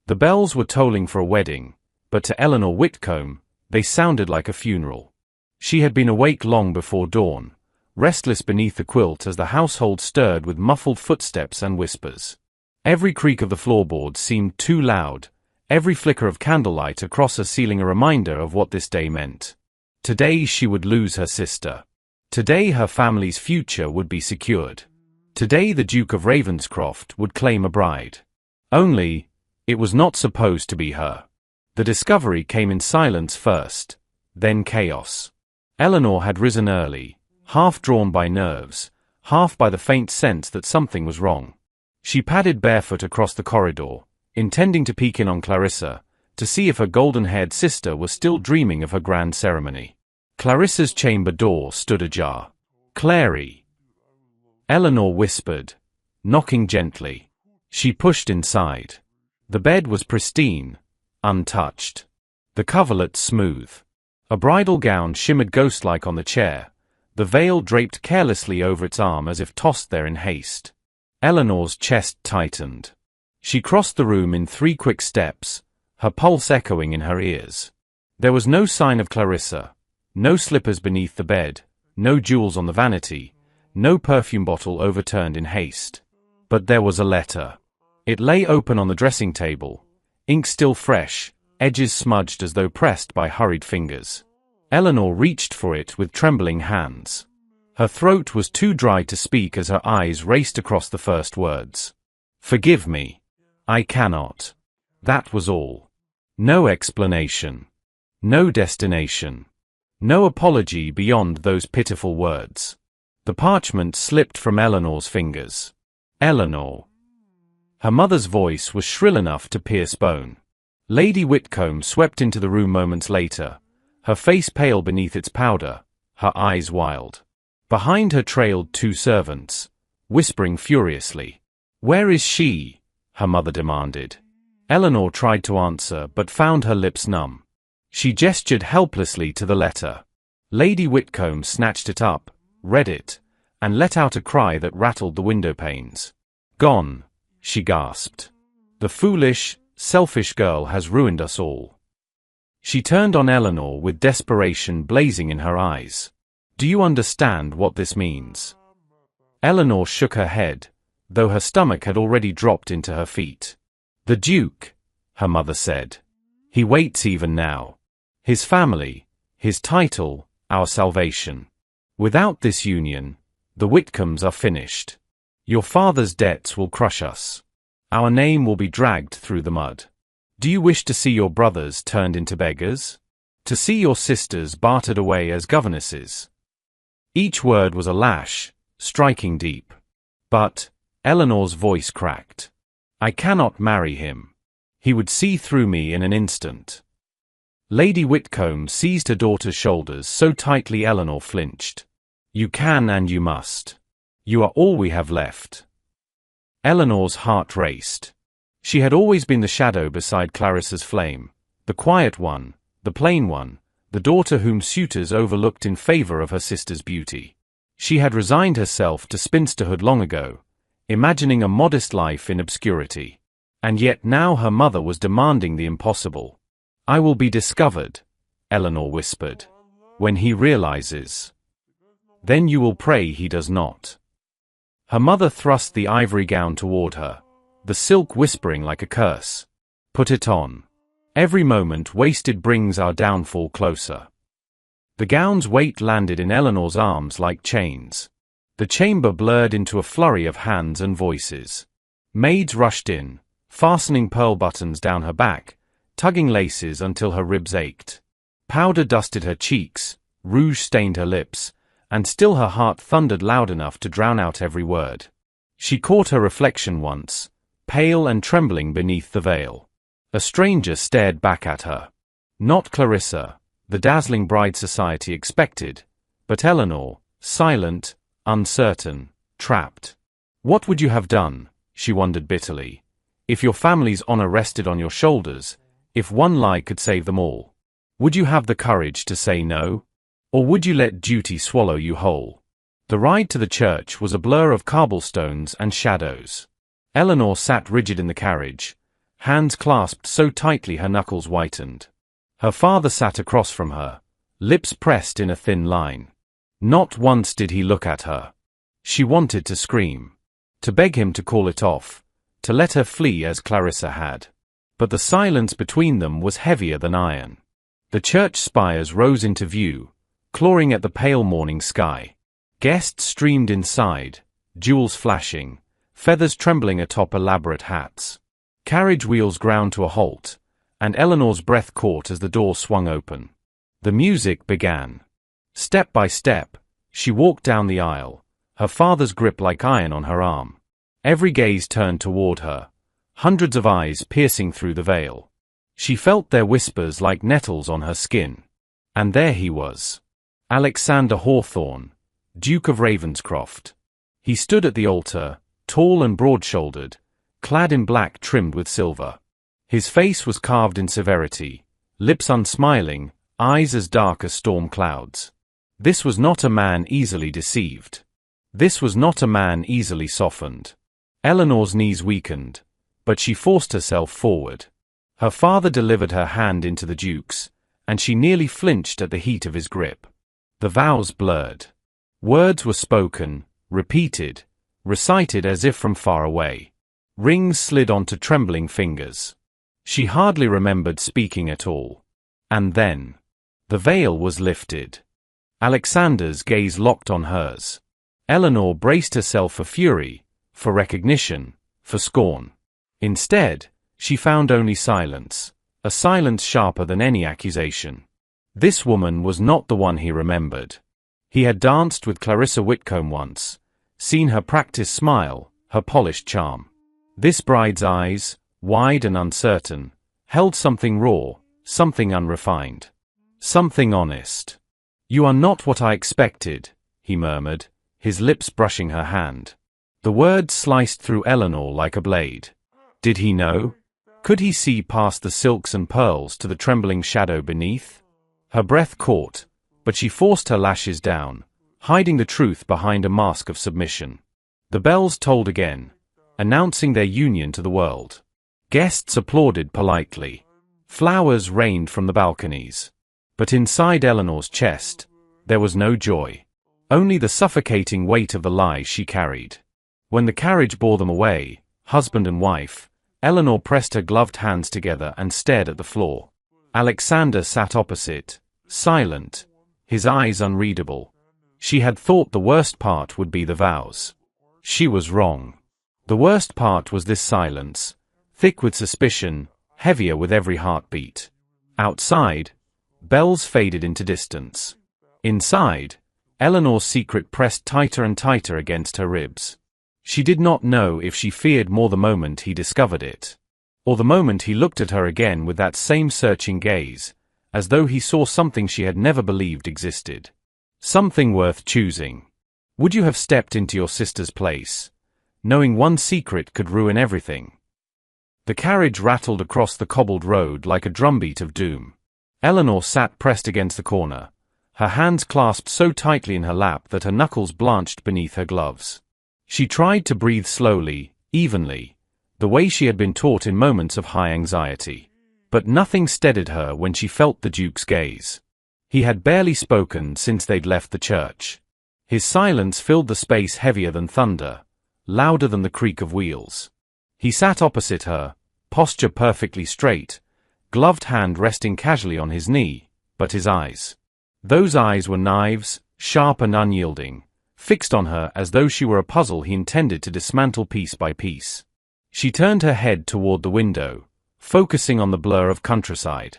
The bells were tolling for a wedding, but to Eleanor Whitcomb, they sounded like a funeral. She had been awake long before dawn, restless beneath the quilt as the household stirred with muffled footsteps and whispers. Every creak of the floorboards seemed too loud, every flicker of candlelight across a ceiling a reminder of what this day meant. Today she would lose her sister. Today her family's future would be secured. Today the Duke of Ravenscroft would claim a bride. Only, it was not supposed to be her. The discovery came in silence first, then chaos. Eleanor had risen early, half drawn by nerves, half by the faint sense that something was wrong. She padded barefoot across the corridor, intending to peek in on Clarissa, to see if her golden-haired sister was still dreaming of her grand ceremony. Clarissa's chamber door stood ajar. "Clary," Eleanor whispered, knocking gently. She pushed inside. The bed was pristine, untouched. The coverlet smooth. A bridal gown shimmered ghost-like on the chair, the veil draped carelessly over its arm as if tossed there in haste. Eleanor's chest tightened. She crossed the room in 3 quick steps, her pulse echoing in her ears. There was no sign of Clarissa, no slippers beneath the bed, no jewels on the vanity, no perfume bottle overturned in haste. But there was a letter. It lay open on the dressing table, ink still fresh, edges smudged as though pressed by hurried fingers. Eleanor reached for it with trembling hands. Her throat was too dry to speak as her eyes raced across the first words. "Forgive me. I cannot." That was all. No explanation. No destination. No apology beyond those pitiful words. The parchment slipped from Eleanor's fingers. "Eleanor." Her mother's voice was shrill enough to pierce bone. Lady Whitcomb swept into the room moments later, her face pale beneath its powder, her eyes wild. Behind her trailed 2 servants, whispering furiously. "Where is she?" her mother demanded. Eleanor tried to answer but found her lips numb. She gestured helplessly to the letter. Lady Whitcomb snatched it up, read it, and let out a cry that rattled the window panes. "Gone," she gasped. "The foolish, selfish girl has ruined us all." She turned on Eleanor with desperation blazing in her eyes. "Do you understand what this means?" Eleanor shook her head, though her stomach had already dropped into her feet. "The Duke," her mother said. "He waits even now. His family, his title, our salvation. Without this union, the Whitcombs are finished. Your father's debts will crush us. Our name will be dragged through the mud. Do you wish to see your brothers turned into beggars? To see your sisters bartered away as governesses?" Each word was a lash, striking deep. But Eleanor's voice cracked. "I cannot marry him. He would see through me in an instant." Lady Whitcomb seized her daughter's shoulders so tightly Eleanor flinched. "You can and you must. You are all we have left." Eleanor's heart raced. She had always been the shadow beside Clarissa's flame, the quiet one, the plain one, the daughter whom suitors overlooked in favor of her sister's beauty. She had resigned herself to spinsterhood long ago, imagining a modest life in obscurity. And yet now her mother was demanding the impossible. "I will be discovered," Eleanor whispered, "when he realizes. Then you will pray he does not." Her mother thrust the ivory gown toward her, the silk whispering like a curse. "Put it on. Every moment wasted brings our downfall closer." The gown's weight landed in Eleanor's arms like chains. The chamber blurred into a flurry of hands and voices. Maids rushed in, fastening pearl buttons down her back, tugging laces until her ribs ached. Powder dusted her cheeks, rouge stained her lips, and still her heart thundered loud enough to drown out every word. She caught her reflection once, pale and trembling beneath the veil. A stranger stared back at her. Not Clarissa, the dazzling bride society expected, but Eleanor, silent, uncertain, trapped. What would you have done, she wondered bitterly, if your family's honor rested on your shoulders, if one lie could save them all? Would you have the courage to say no? Or would you let duty swallow you whole? The ride to the church was a blur of cobblestones and shadows. Eleanor sat rigid in the carriage, hands clasped so tightly her knuckles whitened. Her father sat across from her, lips pressed in a thin line. Not once did he look at her. She wanted to scream, to beg him to call it off, to let her flee as Clarissa had. But the silence between them was heavier than iron. The church spires rose into view, clawing at the pale morning sky. Guests streamed inside, jewels flashing, feathers trembling atop elaborate hats. Carriage wheels ground to a halt, and Eleanor's breath caught as the door swung open. The music began. Step by step, she walked down the aisle, her father's grip like iron on her arm. Every gaze turned toward her, hundreds of eyes piercing through the veil. She felt their whispers like nettles on her skin. And there he was. Alexander Hawthorne, Duke of Ravenscroft. He stood at the altar, tall and broad-shouldered, clad in black trimmed with silver. His face was carved in severity, lips unsmiling, eyes as dark as storm clouds. This was not a man easily deceived. This was not a man easily softened. Eleanor's knees weakened, but she forced herself forward. Her father delivered her hand into the Duke's, and she nearly flinched at the heat of his grip. The vows blurred. Words were spoken, repeated, recited as if from far away. Rings slid onto trembling fingers. She hardly remembered speaking at all. And then, the veil was lifted. Alexander's gaze locked on hers. Eleanor braced herself for fury, for recognition, for scorn. Instead, she found only silence, a silence sharper than any accusation. This woman was not the one he remembered. He had danced with Clarissa Whitcomb once, seen her practice smile, her polished charm. This bride's eyes, wide and uncertain, held something raw, something unrefined, something honest. "You are not what I expected," he murmured, his lips brushing her hand. The words sliced through Eleanor like a blade. Did he know? Could he see past the silks and pearls to the trembling shadow beneath? Her breath caught, but she forced her lashes down, hiding the truth behind a mask of submission. The bells tolled again, announcing their union to the world. Guests applauded politely. Flowers rained from the balconies. But inside Eleanor's chest, there was no joy. Only the suffocating weight of the lie she carried. When the carriage bore them away, husband and wife, Eleanor pressed her gloved hands together and stared at the floor. Alexander sat opposite, silent, his eyes unreadable. She had thought the worst part would be the vows. She was wrong. The worst part was this silence, thick with suspicion, heavier with every heartbeat. Outside, bells faded into distance. Inside, Eleanor's secret pressed tighter and tighter against her ribs. She did not know if she feared more the moment he discovered it, or the moment he looked at her again with that same searching gaze, as though he saw something she had never believed existed. Something worth choosing. Would you have stepped into your sister's place, knowing one secret could ruin everything? The carriage rattled across the cobbled road like a drumbeat of doom. Eleanor sat pressed against the corner, her hands clasped so tightly in her lap that her knuckles blanched beneath her gloves. She tried to breathe slowly, evenly, the way she had been taught in moments of high anxiety. But nothing steadied her when she felt the Duke's gaze. He had barely spoken since they'd left the church. His silence filled the space heavier than thunder, louder than the creak of wheels. He sat opposite her, posture perfectly straight, gloved hand resting casually on his knee, but his eyes. Those eyes were knives, sharp and unyielding, fixed on her as though she were a puzzle he intended to dismantle piece by piece. She turned her head toward the window, focusing on the blur of countryside.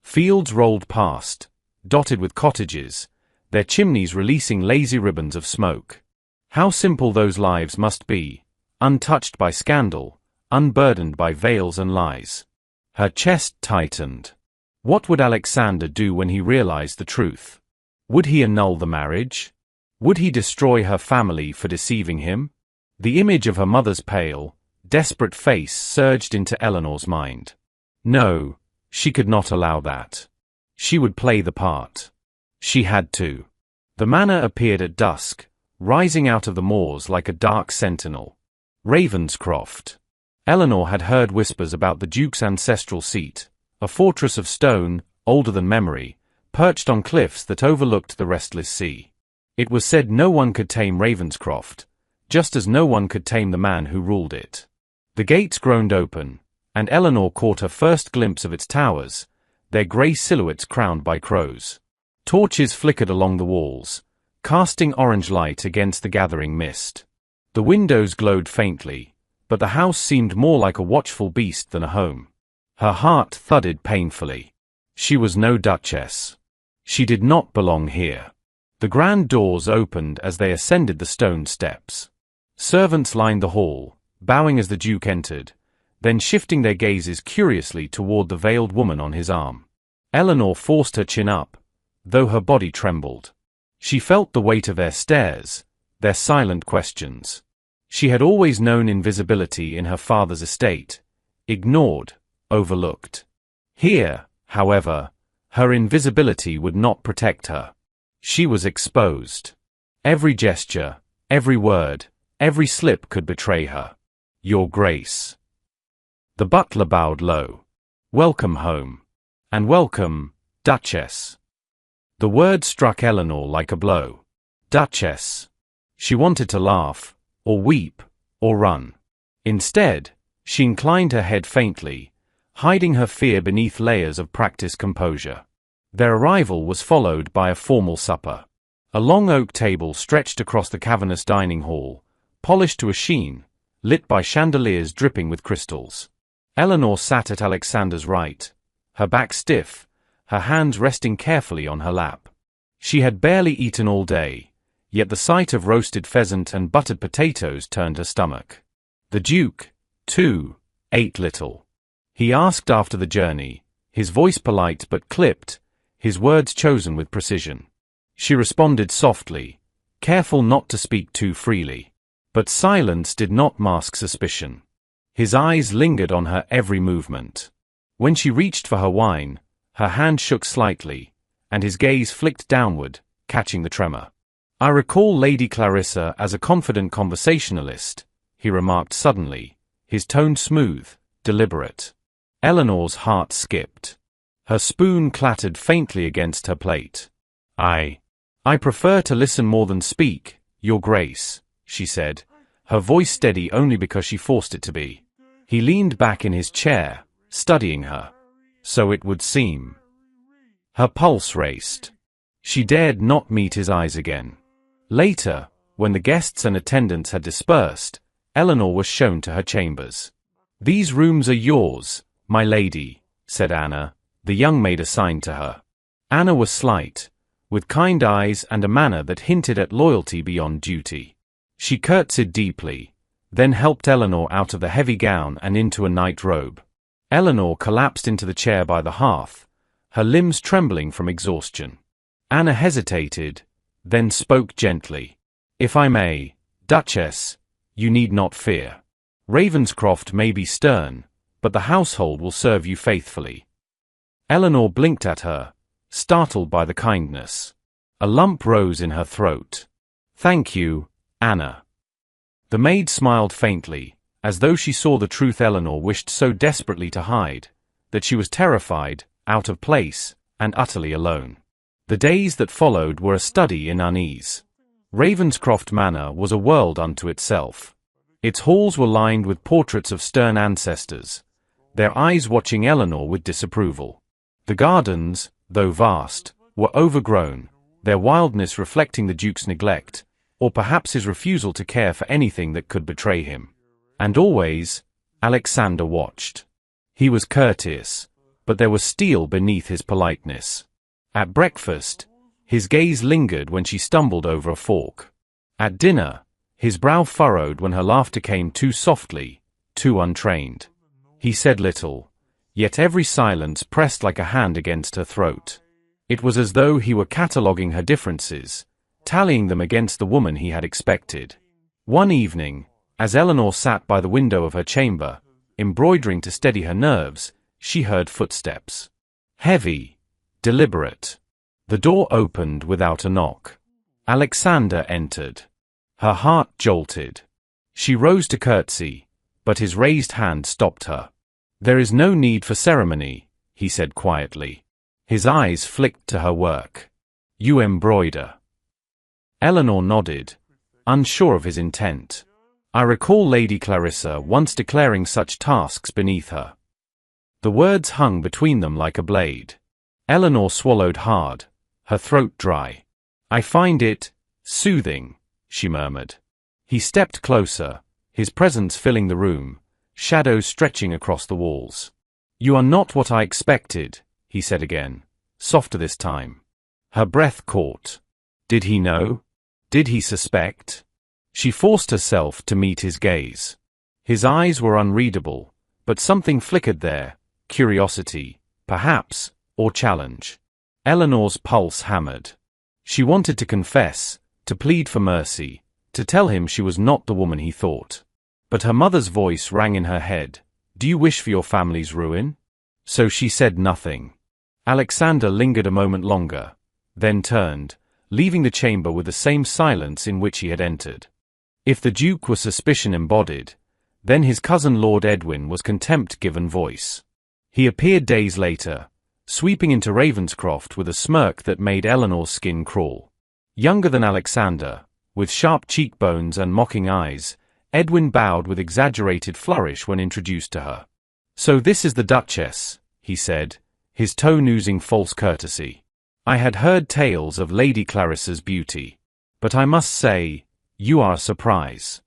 Fields rolled past, dotted with cottages, their chimneys releasing lazy ribbons of smoke. How simple those lives must be, untouched by scandal, unburdened by veils and lies. Her chest tightened. What would Alexander do when he realized the truth? Would he annul the marriage? Would he destroy her family for deceiving him? The image of her mother's pale, desperate face surged into Eleanor's mind. No, she could not allow that. She would play the part. She had to. The manor appeared at dusk, rising out of the moors like a dark sentinel. Ravenscroft. Eleanor had heard whispers about the Duke's ancestral seat, a fortress of stone, older than memory, perched on cliffs that overlooked the restless sea. It was said no one could tame Ravenscroft, just as no one could tame the man who ruled it. The gates groaned open, and Eleanor caught her first glimpse of its towers, their grey silhouettes crowned by crows. Torches flickered along the walls, casting orange light against the gathering mist. The windows glowed faintly, but the house seemed more like a watchful beast than a home. Her heart thudded painfully. She was no duchess. She did not belong here. The grand doors opened as they ascended the stone steps. Servants lined the hall, bowing as the Duke entered, then shifting their gazes curiously toward the veiled woman on his arm. Eleanor forced her chin up, though her body trembled. She felt the weight of their stares, their silent questions. She had always known invisibility in her father's estate, ignored, overlooked. Here, however, her invisibility would not protect her. She was exposed. Every gesture, every word, every slip could betray her. "Your Grace." The butler bowed low. "Welcome home. And welcome, Duchess." The word struck Eleanor like a blow. Duchess. She wanted to laugh, or weep, or run. Instead, she inclined her head faintly, hiding her fear beneath layers of practiced composure. Their arrival was followed by a formal supper. A long oak table stretched across the cavernous dining hall, polished to a sheen, lit by chandeliers dripping with crystals. Eleanor sat at Alexander's right, her back stiff, her hands resting carefully on her lap. She had barely eaten all day, yet the sight of roasted pheasant and buttered potatoes turned her stomach. The Duke, too, ate little. He asked after the journey, his voice polite but clipped, his words chosen with precision. She responded softly, careful not to speak too freely. But silence did not mask suspicion. His eyes lingered on her every movement. When she reached for her wine, her hand shook slightly, and his gaze flicked downward, catching the tremor. "I recall Lady Clarissa as a confident conversationalist," he remarked suddenly, his tone smooth, deliberate. Eleanor's heart skipped. Her spoon clattered faintly against her plate. I prefer to listen more than speak, Your Grace," she said, her voice steady only because she forced it to be. He leaned back in his chair, studying her. "So it would seem." Her pulse raced. She dared not meet his eyes again. Later, when the guests and attendants had dispersed, Eleanor was shown to her chambers. "These rooms are yours, my lady," said Anna, the young maid assigned to her. Anna was slight, with kind eyes and a manner that hinted at loyalty beyond duty. She curtsied deeply, then helped Eleanor out of the heavy gown and into a night robe. Eleanor collapsed into the chair by the hearth, her limbs trembling from exhaustion. Anna hesitated, then spoke gently. "If I may, Duchess, you need not fear. Ravenscroft may be stern, but the household will serve you faithfully." Eleanor blinked at her, startled by the kindness. A lump rose in her throat. "Thank you, Anna." The maid smiled faintly, as though she saw the truth Eleanor wished so desperately to hide, that she was terrified, out of place, and utterly alone. The days that followed were a study in unease. Ravenscroft Manor was a world unto itself. Its halls were lined with portraits of stern ancestors, their eyes watching Eleanor with disapproval. The gardens, though vast, were overgrown, their wildness reflecting the Duke's neglect, or perhaps his refusal to care for anything that could betray him. And always, Alexander watched. He was courteous, but there was steel beneath his politeness. At breakfast, his gaze lingered when she stumbled over a fork. At dinner, his brow furrowed when her laughter came too softly, too untrained. He said little, yet every silence pressed like a hand against her throat. It was as though he were cataloguing her differences, tallying them against the woman he had expected. One evening, as Eleanor sat by the window of her chamber, embroidering to steady her nerves, she heard footsteps. Heavy, deliberate. The door opened without a knock. Alexander entered. Her heart jolted. She rose to curtsy, but his raised hand stopped her. "There is no need for ceremony," he said quietly. His eyes flicked to her work. "You embroider." Eleanor nodded, unsure of his intent. "I recall Lady Clarissa once declaring such tasks beneath her." The words hung between them like a blade. Eleanor swallowed hard, her throat dry. "I find it soothing," she murmured. He stepped closer, his presence filling the room, shadows stretching across the walls. "You are not what I expected," he said again, softer this time. Her breath caught. Did he know? Did he suspect? She forced herself to meet his gaze. His eyes were unreadable, but something flickered there, curiosity, perhaps, or challenge. Eleanor's pulse hammered. She wanted to confess, to plead for mercy, to tell him she was not the woman he thought. But her mother's voice rang in her head. "Do you wish for your family's ruin?" So she said nothing. Alexander lingered a moment longer, then turned, leaving the chamber with the same silence in which he had entered. If the Duke was suspicion embodied, then his cousin Lord Edwin was contempt given voice. He appeared days later, sweeping into Ravenscroft with a smirk that made Eleanor's skin crawl. Younger than Alexander, with sharp cheekbones and mocking eyes, Edwin bowed with exaggerated flourish when introduced to her. "So this is the Duchess," he said, his tone oozing false courtesy. "I had heard tales of Lady Clarissa's beauty. But I must say, you are a surprise."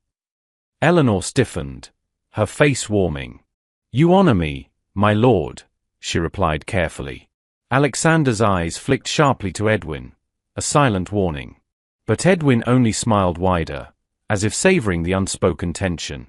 Eleanor stiffened, her face warming. "You honor me, my lord," she replied carefully. Alexander's eyes flicked sharply to Edwin, a silent warning. But Edwin only smiled wider, as if savoring the unspoken tension.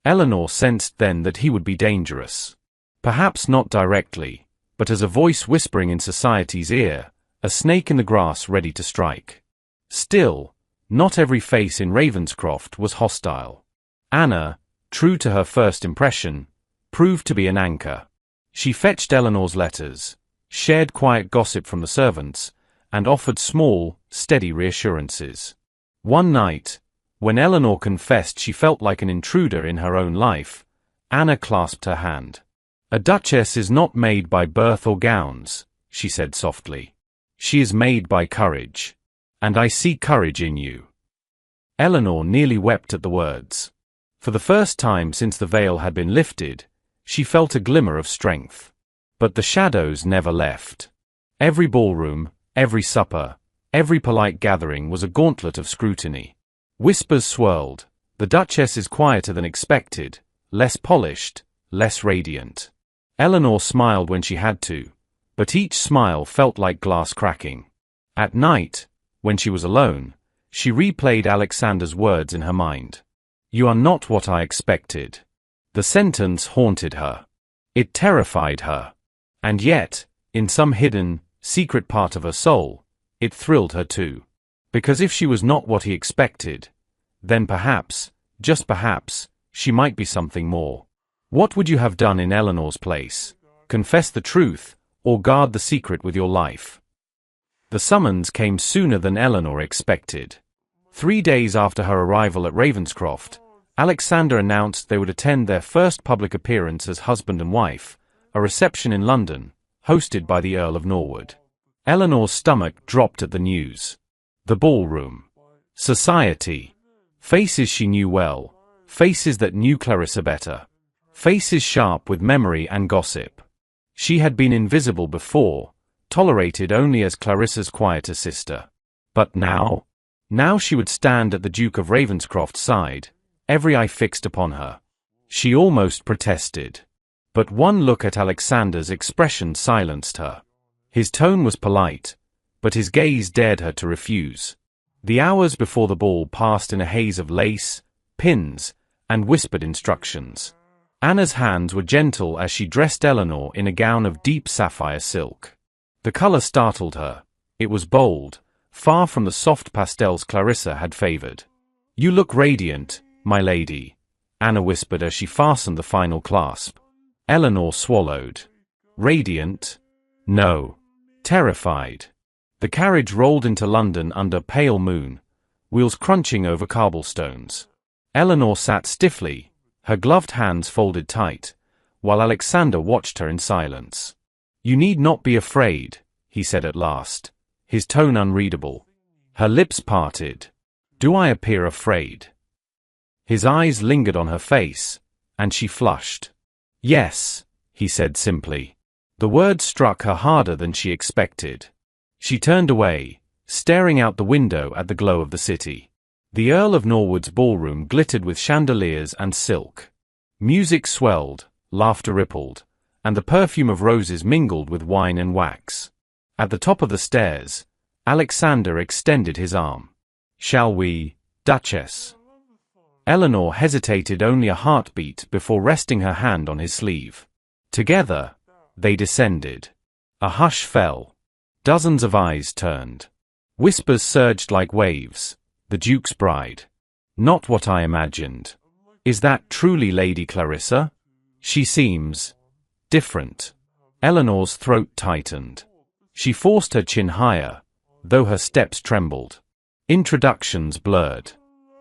Eleanor sensed then that he would be dangerous. Perhaps not directly, but as a voice whispering in society's ear, a snake in the grass ready to strike. Still, not every face in Ravenscroft was hostile. Anna, true to her first impression, proved to be an anchor. She fetched Eleanor's letters, shared quiet gossip from the servants, and offered small, steady reassurances. One night, when Eleanor confessed she felt like an intruder in her own life, Anna clasped her hand. "A duchess is not made by birth or gowns," she said softly. "She is made by courage. And I see courage in you." Eleanor nearly wept at the words. For the first time since the veil had been lifted, she felt a glimmer of strength. But the shadows never left. Every ballroom, every supper, every polite gathering was a gauntlet of scrutiny. Whispers swirled. "The Duchess is quieter than expected, less polished, less radiant." Eleanor smiled when she had to, but each smile felt like glass cracking. At night, when she was alone, she replayed Alexander's words in her mind. "You are not what I expected." The sentence haunted her. It terrified her. And yet, in some hidden, secret part of her soul, it thrilled her too. Because if she was not what he expected, then perhaps, just perhaps, she might be something more. What would you have done in Eleanor's place? Confess the truth, or guard the secret with your life? The summons came sooner than Eleanor expected. 3 days after her arrival at Ravenscroft, Alexander announced they would attend their first public appearance as husband and wife, a reception in London, hosted by the Earl of Norwood. Eleanor's stomach dropped at the news. The ballroom. Society. Faces she knew well, faces that knew Clarissa better. Faces sharp with memory and gossip. She had been invisible before, tolerated only as Clarissa's quieter sister. But now? Now she would stand at the Duke of Ravenscroft's side, every eye fixed upon her. She almost protested. But one look at Alexander's expression silenced her. His tone was polite, but his gaze dared her to refuse. The hours before the ball passed in a haze of lace, pins, and whispered instructions. Anna's hands were gentle as she dressed Eleanor in a gown of deep sapphire silk. The color startled her. It was bold, far from the soft pastels Clarissa had favored. "You look radiant, my lady," Anna whispered as she fastened the final clasp. Eleanor swallowed. Radiant? No. Terrified. The carriage rolled into London under pale moon, wheels crunching over cobblestones. Eleanor sat stiffly, her gloved hands folded tight, while Alexander watched her in silence. "You need not be afraid," he said at last, his tone unreadable. Her lips parted. "Do I appear afraid?" His eyes lingered on her face, and she flushed. "Yes," he said simply. The words struck her harder than she expected. She turned away, staring out the window at the glow of the city. The Earl of Norwood's ballroom glittered with chandeliers and silk. Music swelled, laughter rippled, and the perfume of roses mingled with wine and wax. At the top of the stairs, Alexander extended his arm. "Shall we, Duchess?" Eleanor hesitated only a heartbeat before resting her hand on his sleeve. Together, they descended. A hush fell. Dozens of eyes turned. Whispers surged like waves. "The Duke's bride. Not what I imagined. Is that truly Lady Clarissa? She seems different." Eleanor's throat tightened. She forced her chin higher, though her steps trembled. Introductions blurred.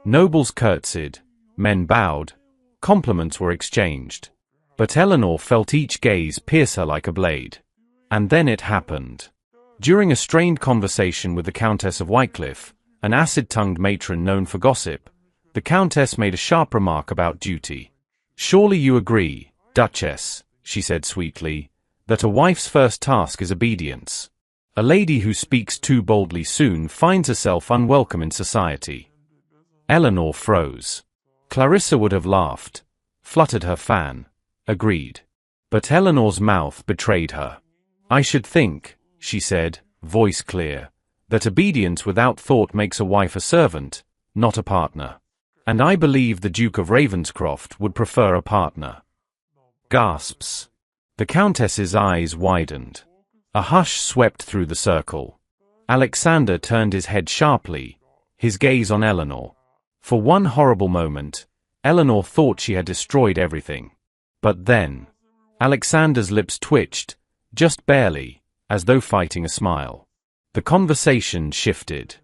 Nobles curtsied, men bowed, compliments were exchanged. But Eleanor felt each gaze pierce her like a blade. And then it happened. During a strained conversation with the Countess of Wycliffe, an acid-tongued matron known for gossip, the Countess made a sharp remark about duty. "Surely you agree, Duchess," she said sweetly, "that a wife's first task is obedience. A lady who speaks too boldly soon finds herself unwelcome in society." Eleanor froze. Clarissa would have laughed, fluttered her fan, agreed. But Eleanor's mouth betrayed her. "I should think," she said, voice clear, "that obedience without thought makes a wife a servant, not a partner. And I believe the Duke of Ravenscroft would prefer a partner." Gasps. The Countess's eyes widened. A hush swept through the circle. Alexander turned his head sharply, his gaze on Eleanor. For one horrible moment, Eleanor thought she had destroyed everything. But then, Alexander's lips twitched, just barely, as though fighting a smile. The conversation shifted.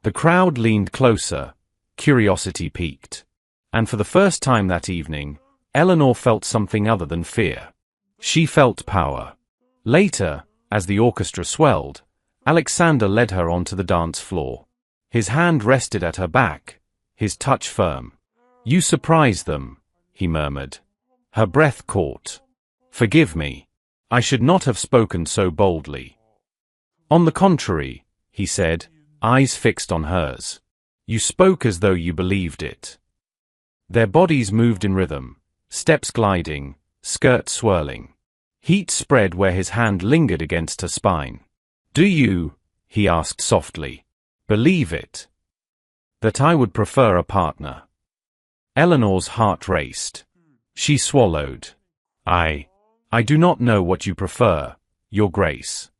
The crowd leaned closer, curiosity piqued. And for the first time that evening, Eleanor felt something other than fear. She felt power. Later, as the orchestra swelled, Alexander led her onto the dance floor. His hand rested at her back, his touch firm. "You surprise them," he murmured. Her breath caught. "Forgive me. I should not have spoken so boldly." "On the contrary," he said, eyes fixed on hers. "You spoke as though you believed it." Their bodies moved in rhythm, steps gliding, skirts swirling. Heat spread where his hand lingered against her spine. "Do you," he asked softly, "believe it? That I would prefer a partner?" Eleanor's heart raced. She swallowed. I do not know what you prefer, Your Grace."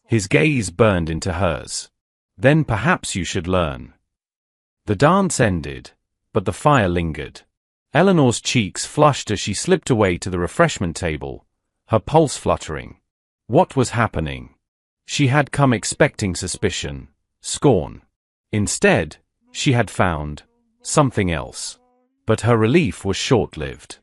His gaze burned into hers. "Then perhaps you should learn." The dance ended, but the fire lingered. Eleanor's cheeks flushed as she slipped away to the refreshment table, her pulse fluttering. What was happening? She had come expecting suspicion, scorn. Instead, she had found something else. But her relief was short-lived.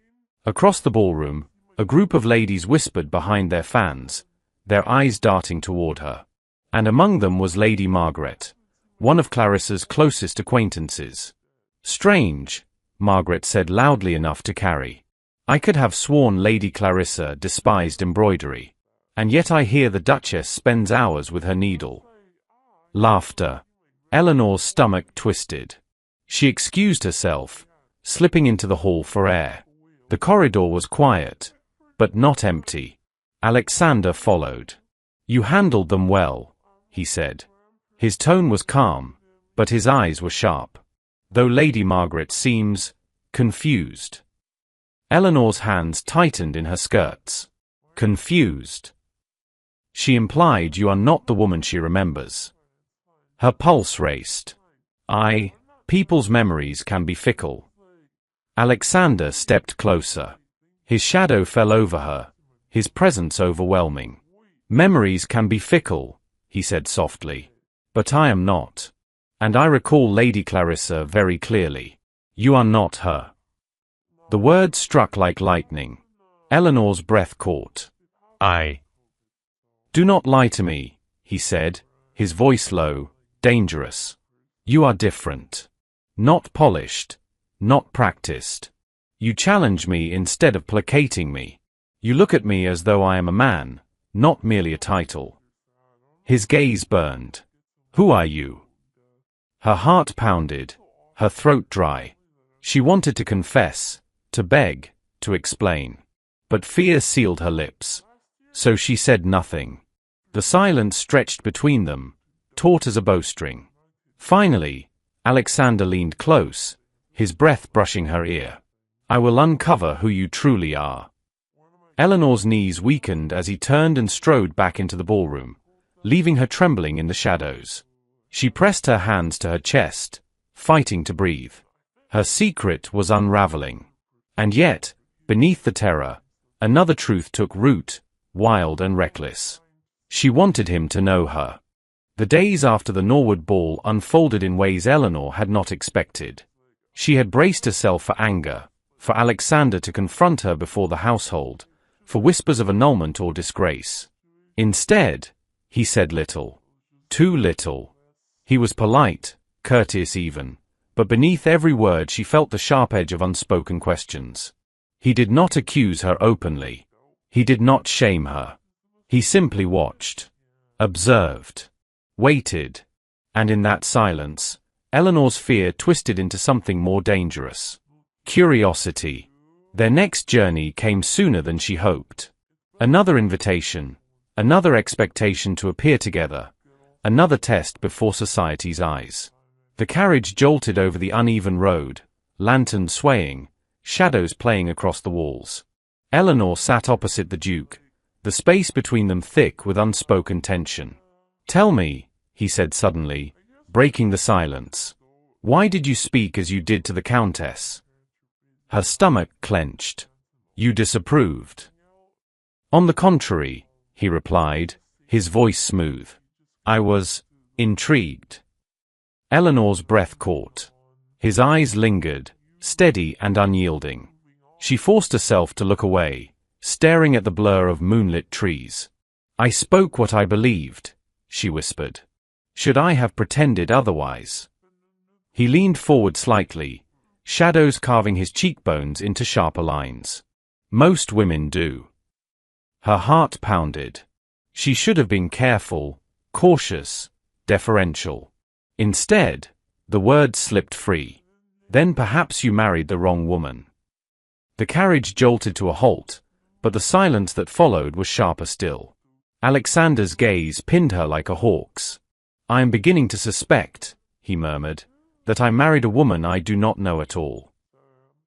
Across the ballroom, a group of ladies whispered behind their fans, their eyes darting toward her. And among them was Lady Margaret, one of Clarissa's closest acquaintances. "Strange," Margaret said loudly enough to carry. "I could have sworn Lady Clarissa despised embroidery. And yet I hear the Duchess spends hours with her needle." Laughter. Eleanor's stomach twisted. She excused herself, slipping into the hall for air. The corridor was quiet, but not empty. Alexander followed. "You handled them well," he said. His tone was calm, but his eyes were sharp. "Though Lady Margaret seems confused." Eleanor's hands tightened in her skirts. "Confused?" She implied you are not the woman she remembers. Her pulse raced. People's memories can be fickle." Alexander stepped closer. His shadow fell over her, his presence overwhelming. "Memories can be fickle," he said softly. "But I am not. And I recall Lady Clarissa very clearly. You are not her." The words struck like lightning. Eleanor's breath caught. "Do not lie to me," he said, his voice low, dangerous. "You are different. Not polished. Not practiced. You challenge me instead of placating me. You look at me as though I am a man, not merely a title." His gaze burned. "Who are you?" Her heart pounded, her throat dry. She wanted to confess, to beg, to explain. But fear sealed her lips. So she said nothing. The silence stretched between them, taut as a bowstring. Finally, Alexander leaned close, his breath brushing her ear. "I will uncover who you truly are." Eleanor's knees weakened as he turned and strode back into the ballroom, leaving her trembling in the shadows. She pressed her hands to her chest, fighting to breathe. Her secret was unraveling. And yet, beneath the terror, another truth took root, wild and reckless. She wanted him to know her. The days after the Norwood ball unfolded in ways Eleanor had not expected. She had braced herself for anger, for Alexander to confront her before the household, for whispers of annulment or disgrace. Instead, he said little. Too little. He was polite, courteous even, but beneath every word she felt the sharp edge of unspoken questions. He did not accuse her openly. He did not shame her. He simply watched, observed, waited, and in that silence, Eleanor's fear twisted into something more dangerous. Curiosity. Their next journey came sooner than she hoped. Another invitation, another expectation to appear together, another test before society's eyes. The carriage jolted over the uneven road, lantern swaying, shadows playing across the walls. Eleanor sat opposite the Duke, the space between them thick with unspoken tension. "Tell me," he said suddenly, breaking the silence. "Why did you speak as you did to the Countess?" Her stomach clenched. "You disapproved." "On the contrary," he replied, his voice smooth. "I was intrigued." Eleanor's breath caught. His eyes lingered, steady and unyielding. She forced herself to look away, staring at the blur of moonlit trees. "I spoke what I believed," she whispered. "Should I have pretended otherwise?" He leaned forward slightly, shadows carving his cheekbones into sharper lines. "Most women do." Her heart pounded. She should have been careful, cautious, deferential. Instead, the words slipped free. "Then perhaps you married the wrong woman." The carriage jolted to a halt, but the silence that followed was sharper still. Alexander's gaze pinned her like a hawk's. "I am beginning to suspect," he murmured, "that I married a woman I do not know at all."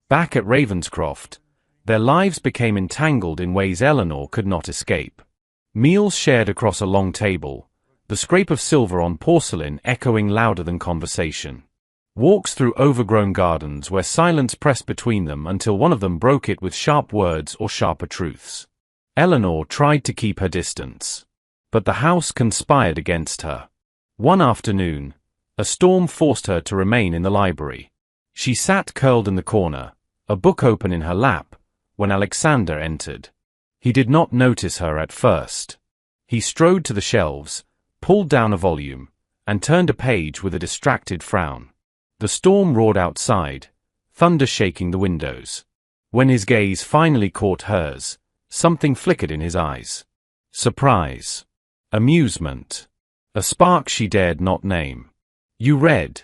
Back at Ravenscroft, their lives became entangled in ways Eleanor could not escape. Meals shared across a long table, the scrape of silver on porcelain echoing louder than conversation. Walks through overgrown gardens where silence pressed between them until one of them broke it with sharp words or sharper truths. Eleanor tried to keep her distance. But the house conspired against her. One afternoon, a storm forced her to remain in the library. She sat curled in the corner, a book open in her lap, when Alexander entered. He did not notice her at first. He strode to the shelves, pulled down a volume, and turned a page with a distracted frown. The storm roared outside, thunder shaking the windows. When his gaze finally caught hers, something flickered in his eyes. Surprise. Amusement. A spark she dared not name. "You read?"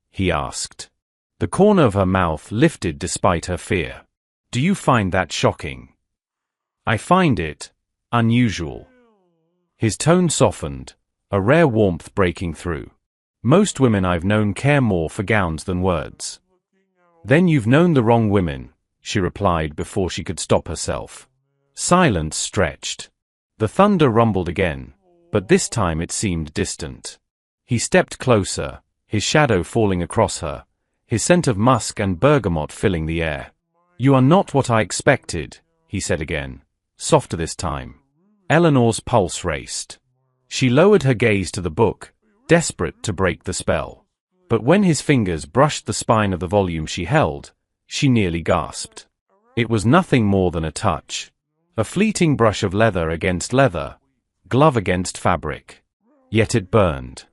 he asked. The corner of her mouth lifted despite her fear. "Do you find that shocking?" "I find it unusual." His tone softened, a rare warmth breaking through. "Most women I've known care more for gowns than words." "Then you've known the wrong women," she replied before she could stop herself. Silence stretched. The thunder rumbled again, but this time it seemed distant. He stepped closer, his shadow falling across her, his scent of musk and bergamot filling the air. "You are not what I expected," he said again, softer this time. Eleanor's pulse raced. She lowered her gaze to the book, desperate to break the spell. But when his fingers brushed the spine of the volume she held, she nearly gasped. It was nothing more than a touch. A fleeting brush of leather against leather, glove against fabric. Yet it burned.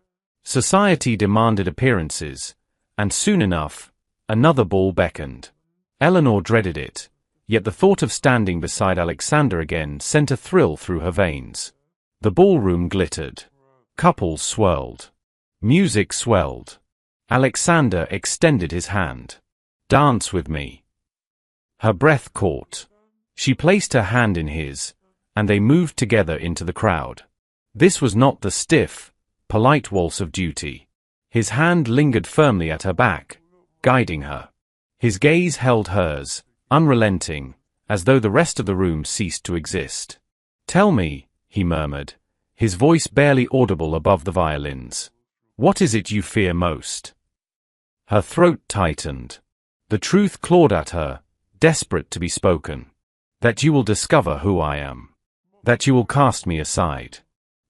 Society demanded appearances, and soon enough, another ball beckoned. Eleanor dreaded it, yet the thought of standing beside Alexander again sent a thrill through her veins. The ballroom glittered. Couples swirled. Music swelled. Alexander extended his hand. "Dance with me." Her breath caught. She placed her hand in his, and they moved together into the crowd. This was not the stiff, polite waltz of duty. His hand lingered firmly at her back, guiding her. His gaze held hers, unrelenting, as though the rest of the room ceased to exist. "Tell me," he murmured, his voice barely audible above the violins. "What is it you fear most?" Her throat tightened. The truth clawed at her, desperate to be spoken. "That you will discover who I am. That you will cast me aside.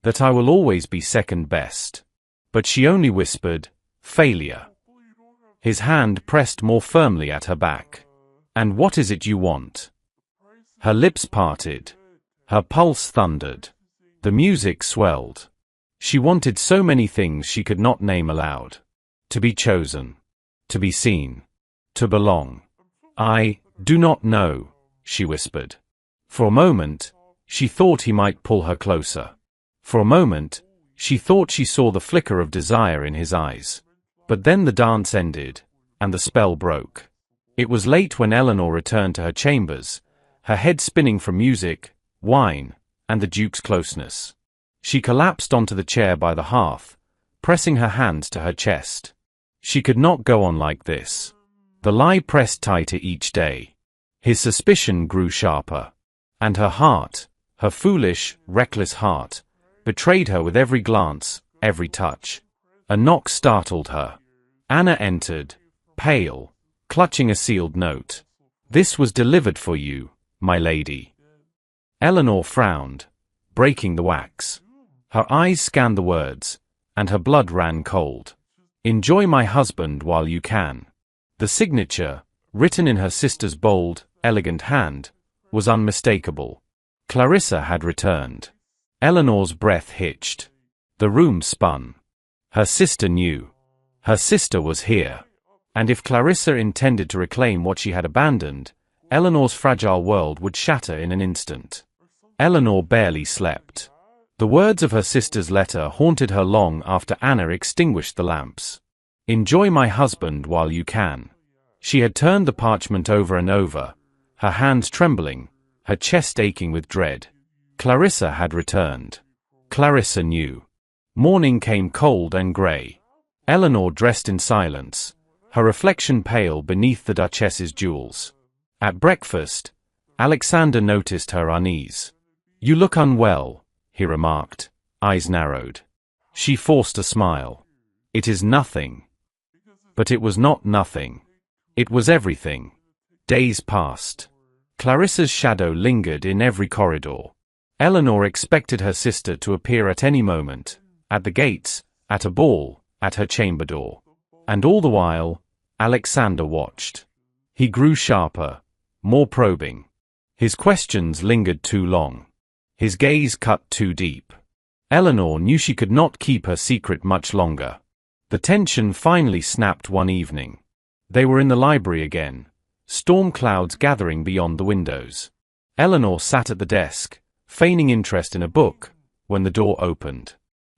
That I will always be second best." But she only whispered, "Failure." His hand pressed more firmly at her back. "And what is it you want?" Her lips parted. Her pulse thundered. The music swelled. She wanted so many things she could not name aloud. To be chosen. To be seen. To belong. "I do not know," she whispered. For a moment, she thought he might pull her closer. For a moment, she thought she saw the flicker of desire in his eyes. But then the dance ended, and the spell broke. It was late when Eleanor returned to her chambers, her head spinning from music, wine, and the Duke's closeness. She collapsed onto the chair by the hearth, pressing her hands to her chest. She could not go on like this. The lie pressed tighter each day. His suspicion grew sharper. And her heart, her foolish, reckless heart, betrayed her with every glance, every touch. A knock startled her. Anna entered, pale, clutching a sealed note. "This was delivered for you, my lady." Eleanor frowned, breaking the wax. Her eyes scanned the words, and her blood ran cold. "Enjoy my husband while you can." The signature, written in her sister's bold, elegant hand, was unmistakable. Clarissa had returned. Eleanor's breath hitched. The room spun. Her sister knew. Her sister was here. And if Clarissa intended to reclaim what she had abandoned, Eleanor's fragile world would shatter in an instant. Eleanor barely slept. The words of her sister's letter haunted her long after Anna extinguished the lamps. "Enjoy my husband while you can." She had turned the parchment over and over, her hands trembling, her chest aching with dread. Clarissa had returned. Clarissa knew. Morning came cold and grey. Eleanor dressed in silence, her reflection pale beneath the Duchess's jewels. At breakfast, Alexander noticed her unease. "You look unwell," he remarked, eyes narrowed. She forced a smile. "It is nothing." But it was not nothing. It was everything. Days passed. Clarissa's shadow lingered in every corridor. Eleanor expected her sister to appear at any moment, at the gates, at a ball, at her chamber door. And all the while, Alexander watched. He grew sharper, more probing. His questions lingered too long. His gaze cut too deep. Eleanor knew she could not keep her secret much longer. The tension finally snapped one evening. They were in the library again, storm clouds gathering beyond the windows. Eleanor sat at the desk, feigning interest in a book, when the door opened.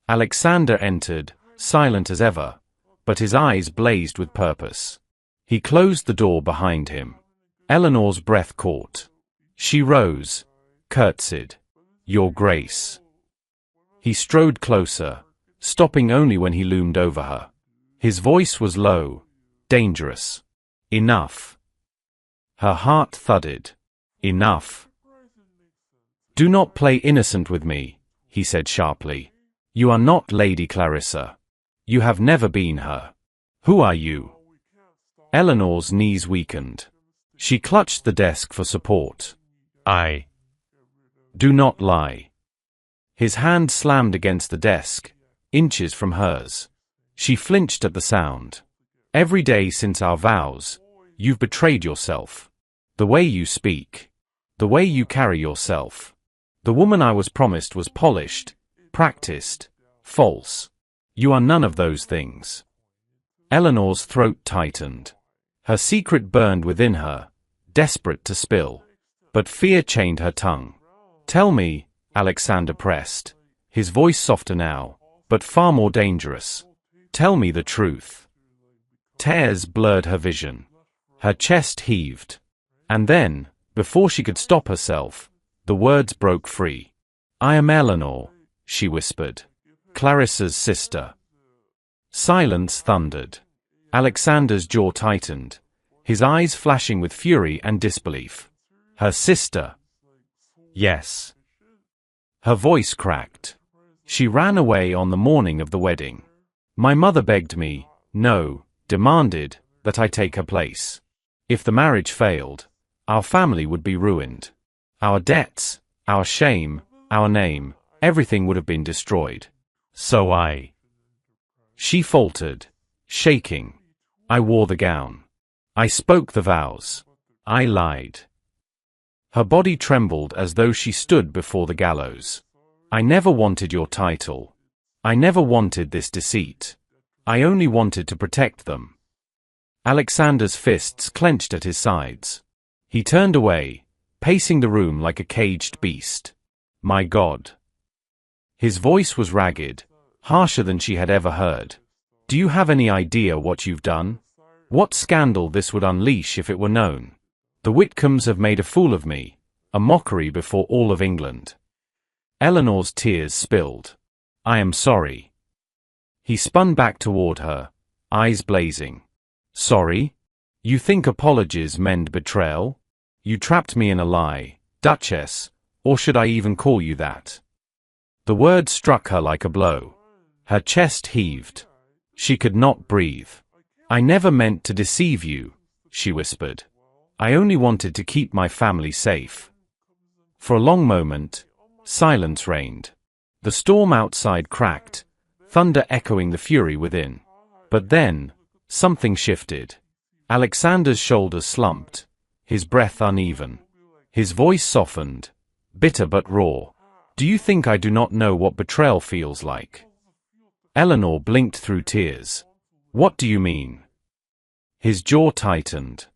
Alexander entered, silent as ever, but his eyes blazed with purpose. He closed the door behind him. Eleanor's breath caught. She rose, curtsied. "Your Grace." He strode closer, stopping only when he loomed over her. His voice was low, dangerous. "Enough." Her heart thudded. "Enough." "Do not play innocent with me," he said sharply. "You are not Lady Clarissa. You have never been her. Who are you?" Eleanor's knees weakened. She clutched the desk for support. "I do not lie." His hand slammed against the desk, inches from hers. She flinched at the sound. "Every day since our vows, you've betrayed yourself. The way you speak. The way you carry yourself. The woman I was promised was polished, practiced, false. You are none of those things. Eleanor's throat tightened. Her secret burned within her, desperate to spill. But fear chained her tongue. Tell me, Alexander pressed, his voice softer now, but far more dangerous. Tell me the truth. Tears blurred her vision. Her chest heaved. And then, before she could stop herself, the words broke free. I am Eleanor, she whispered. Clarissa's sister. Silence thundered. Alexander's jaw tightened, his eyes flashing with fury and disbelief. Her sister. Yes. Her voice cracked. She ran away on the morning of the wedding. My mother begged me, no, demanded, that I take her place. If the marriage failed, our family would be ruined. Our debts, our shame, our name, everything would have been destroyed. So I. She faltered, shaking. I wore the gown. I spoke the vows. I lied. Her body trembled as though she stood before the gallows. I never wanted your title. I never wanted this deceit. I only wanted to protect them. Alexander's fists clenched at his sides. He turned away, pacing the room like a caged beast. My God. His voice was ragged, harsher than she had ever heard. Do you have any idea what you've done? What scandal this would unleash if it were known? The Whitcombes have made a fool of me, a mockery before all of England. Eleanor's tears spilled. I am sorry. He spun back toward her, eyes blazing. Sorry? You think apologies mend betrayal? You trapped me in a lie, Duchess, or should I even call you that? The word struck her like a blow. Her chest heaved. She could not breathe. I never meant to deceive you, she whispered. I only wanted to keep my family safe. For a long moment, silence reigned. The storm outside cracked, thunder echoing the fury within. But then, something shifted. Alexander's shoulders slumped, his breath uneven. His voice softened, bitter but raw. Do you think I do not know what betrayal feels like? Eleanor blinked through tears. What do you mean? His jaw tightened.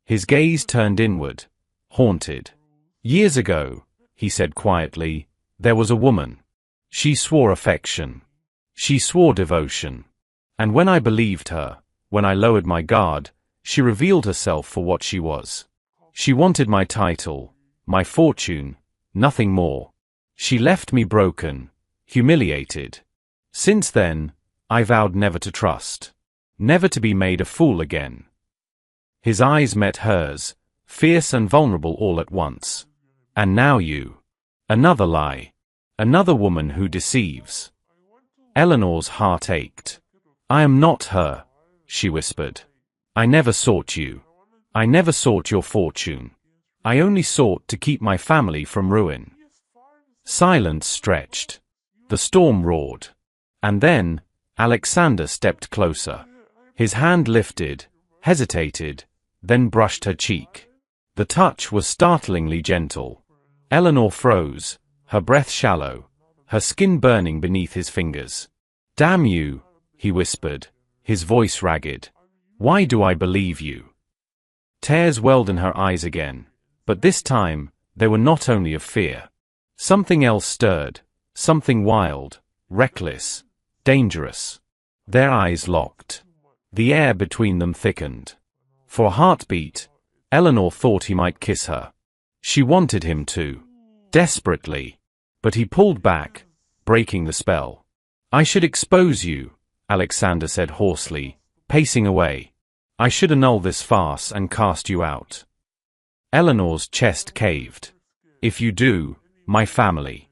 His gaze turned inward, haunted. Years ago, he said quietly, there was a woman. She swore affection. She swore devotion. And when I believed her, when I lowered my guard, she revealed herself for what she was. She wanted my title, my fortune, nothing more. She left me broken, humiliated. Since then, I vowed never to trust. Never to be made a fool again. His eyes met hers, fierce and vulnerable all at once. And now you. Another lie. Another woman who deceives. Eleanor's heart ached. I am not her, she whispered. I never sought you. I never sought your fortune. I only sought to keep my family from ruin. Silence stretched. The storm roared. And then, Alexander stepped closer. His hand lifted, hesitated, then brushed her cheek. The touch was startlingly gentle. Eleanor froze, her breath shallow, her skin burning beneath his fingers. Damn you, he whispered, his voice ragged. Why do I believe you? Tears welled in her eyes again, but this time, they were not only of fear. Something else stirred, something wild, reckless, dangerous. Their eyes locked. The air between them thickened. For a heartbeat, Eleanor thought he might kiss her. She wanted him to. Desperately. But he pulled back, breaking the spell. I should expose you, Alexander said hoarsely, pacing away. I should annul this farce and cast you out. Eleanor's chest caved. If you do, my family.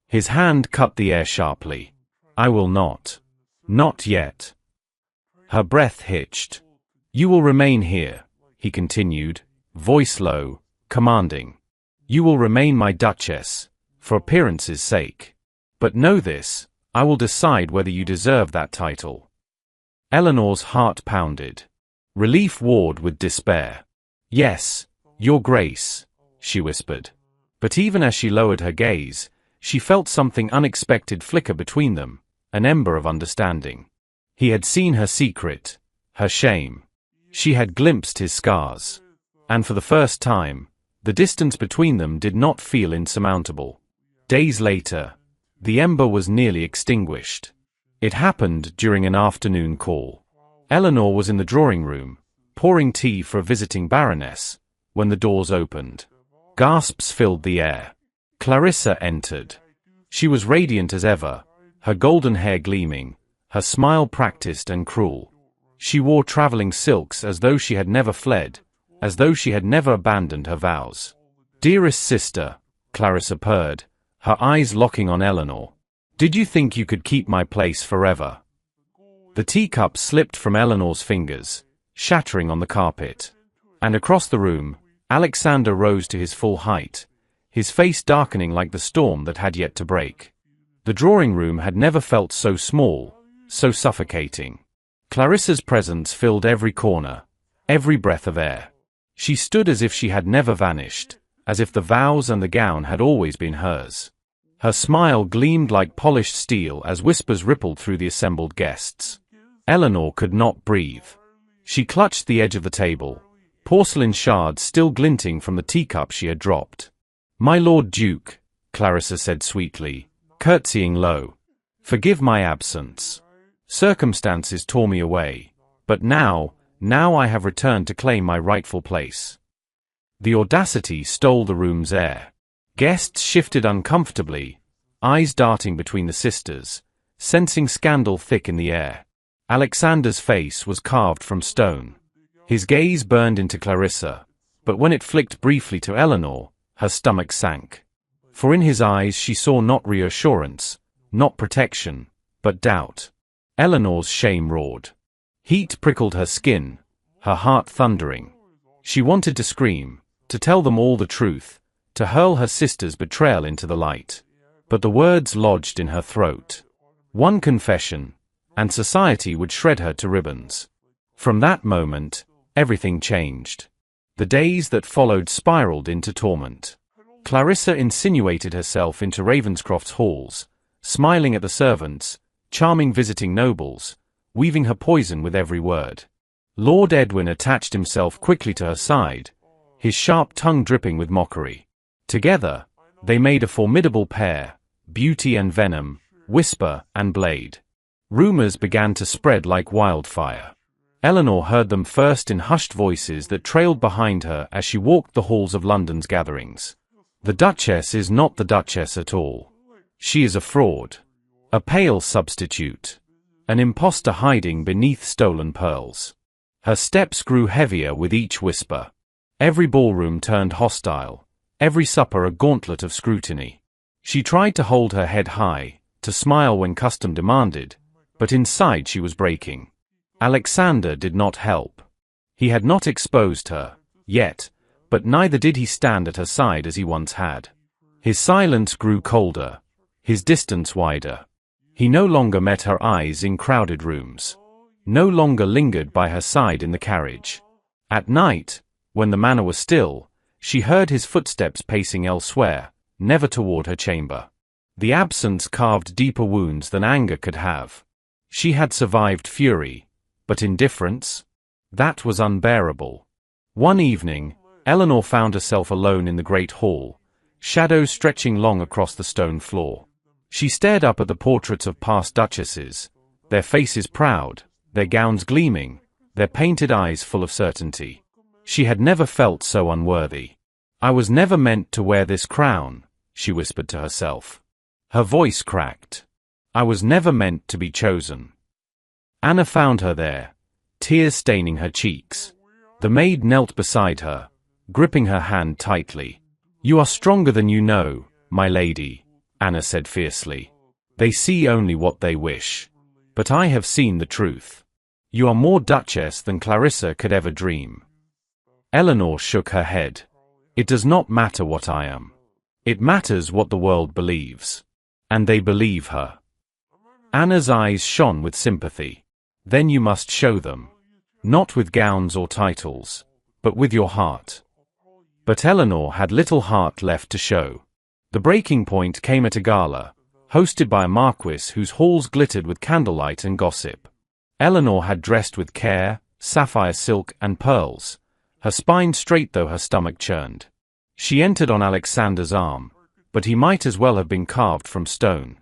His hand cut the air sharply. I will not. Not yet. Her breath hitched. You will remain here, he continued, voice low, commanding. You will remain my Duchess, for appearance's sake. But know this, I will decide whether you deserve that title. Eleanor's heart pounded. Relief warred with despair. Yes, "Your Grace," she whispered. But even as she lowered her gaze, she felt something unexpected flicker between them, an ember of understanding. He had seen her secret, her shame. She had glimpsed his scars. And for the first time, the distance between them did not feel insurmountable. Days later, the ember was nearly extinguished. It happened during an afternoon call. Eleanor was in the drawing room, pouring tea for a visiting baroness, when the doors opened. Gasps filled the air. Clarissa entered. She was radiant as ever, her golden hair gleaming, her smile practiced and cruel. She wore traveling silks as though she had never fled, as though she had never abandoned her vows. "Dearest sister," Clarissa purred, her eyes locking on Eleanor. "Did you think you could keep my place forever?" The teacup slipped from Eleanor's fingers, shattering on the carpet. And across the room, Alexander rose to his full height, his face darkening like the storm that had yet to break. The drawing room had never felt so small, so suffocating. Clarissa's presence filled every corner, every breath of air. She stood as if she had never vanished, as if the vows and the gown had always been hers. Her smile gleamed like polished steel as whispers rippled through the assembled guests. Eleanor could not breathe. She clutched the edge of the table, porcelain shards still glinting from the teacup she had dropped. "My Lord Duke," Clarissa said sweetly, curtsying low. "Forgive my absence. Circumstances tore me away, but now I have returned to claim my rightful place." The audacity stole the room's air. Guests shifted uncomfortably, eyes darting between the sisters, sensing scandal thick in the air. Alexander's face was carved from stone. His gaze burned into Clarissa, but when it flicked briefly to Eleanor, her stomach sank. For in his eyes she saw not reassurance, not protection, but doubt. Eleanor's shame roared. Heat prickled her skin, her heart thundering. She wanted to scream, to tell them all the truth, to hurl her sister's betrayal into the light. But the words lodged in her throat. One confession, and society would shred her to ribbons. From that moment, everything changed. The days that followed spiraled into torment. Clarissa insinuated herself into Ravenscroft's halls, smiling at the servants, charming visiting nobles, weaving her poison with every word. Lord Edwin attached himself quickly to her side, his sharp tongue dripping with mockery. Together, they made a formidable pair, beauty and venom, whisper and blade. Rumors began to spread like wildfire. Eleanor heard them first in hushed voices that trailed behind her as she walked the halls of London's gatherings. "The Duchess is not the Duchess at all. She is a fraud. A pale substitute. An impostor hiding beneath stolen pearls." Her steps grew heavier with each whisper. Every ballroom turned hostile, every supper a gauntlet of scrutiny. She tried to hold her head high, to smile when custom demanded, but inside she was breaking. Alexander did not help. He had not exposed her, yet, but neither did he stand at her side as he once had. His silence grew colder, his distance wider. He no longer met her eyes in crowded rooms. No longer lingered by her side in the carriage. At night, when the manor was still, she heard his footsteps pacing elsewhere, never toward her chamber. The absence carved deeper wounds than anger could have. She had survived fury, but indifference? That was unbearable. One evening, Eleanor found herself alone in the great hall, shadows stretching long across the stone floor. She stared up at the portraits of past duchesses, their faces proud, their gowns gleaming, their painted eyes full of certainty. She had never felt so unworthy. "I was never meant to wear this crown," she whispered to herself. Her voice cracked. "I was never meant to be chosen." Anna found her there, tears staining her cheeks. The maid knelt beside her, gripping her hand tightly. "You are stronger than you know, my lady," Anna said fiercely. "They see only what they wish. But I have seen the truth. You are more Duchess than Clarissa could ever dream." Eleanor shook her head. "It does not matter what I am. It matters what the world believes. And they believe her." Anna's eyes shone with sympathy. "Then you must show them. Not with gowns or titles, but with your heart. But Eleanor had little heart left to show. The breaking point came at a gala, hosted by a marquis whose halls glittered with candlelight and gossip. Eleanor had dressed with care, sapphire silk and pearls, her spine straight though her stomach churned. She entered on Alexander's arm, but he might as well have been carved from stone.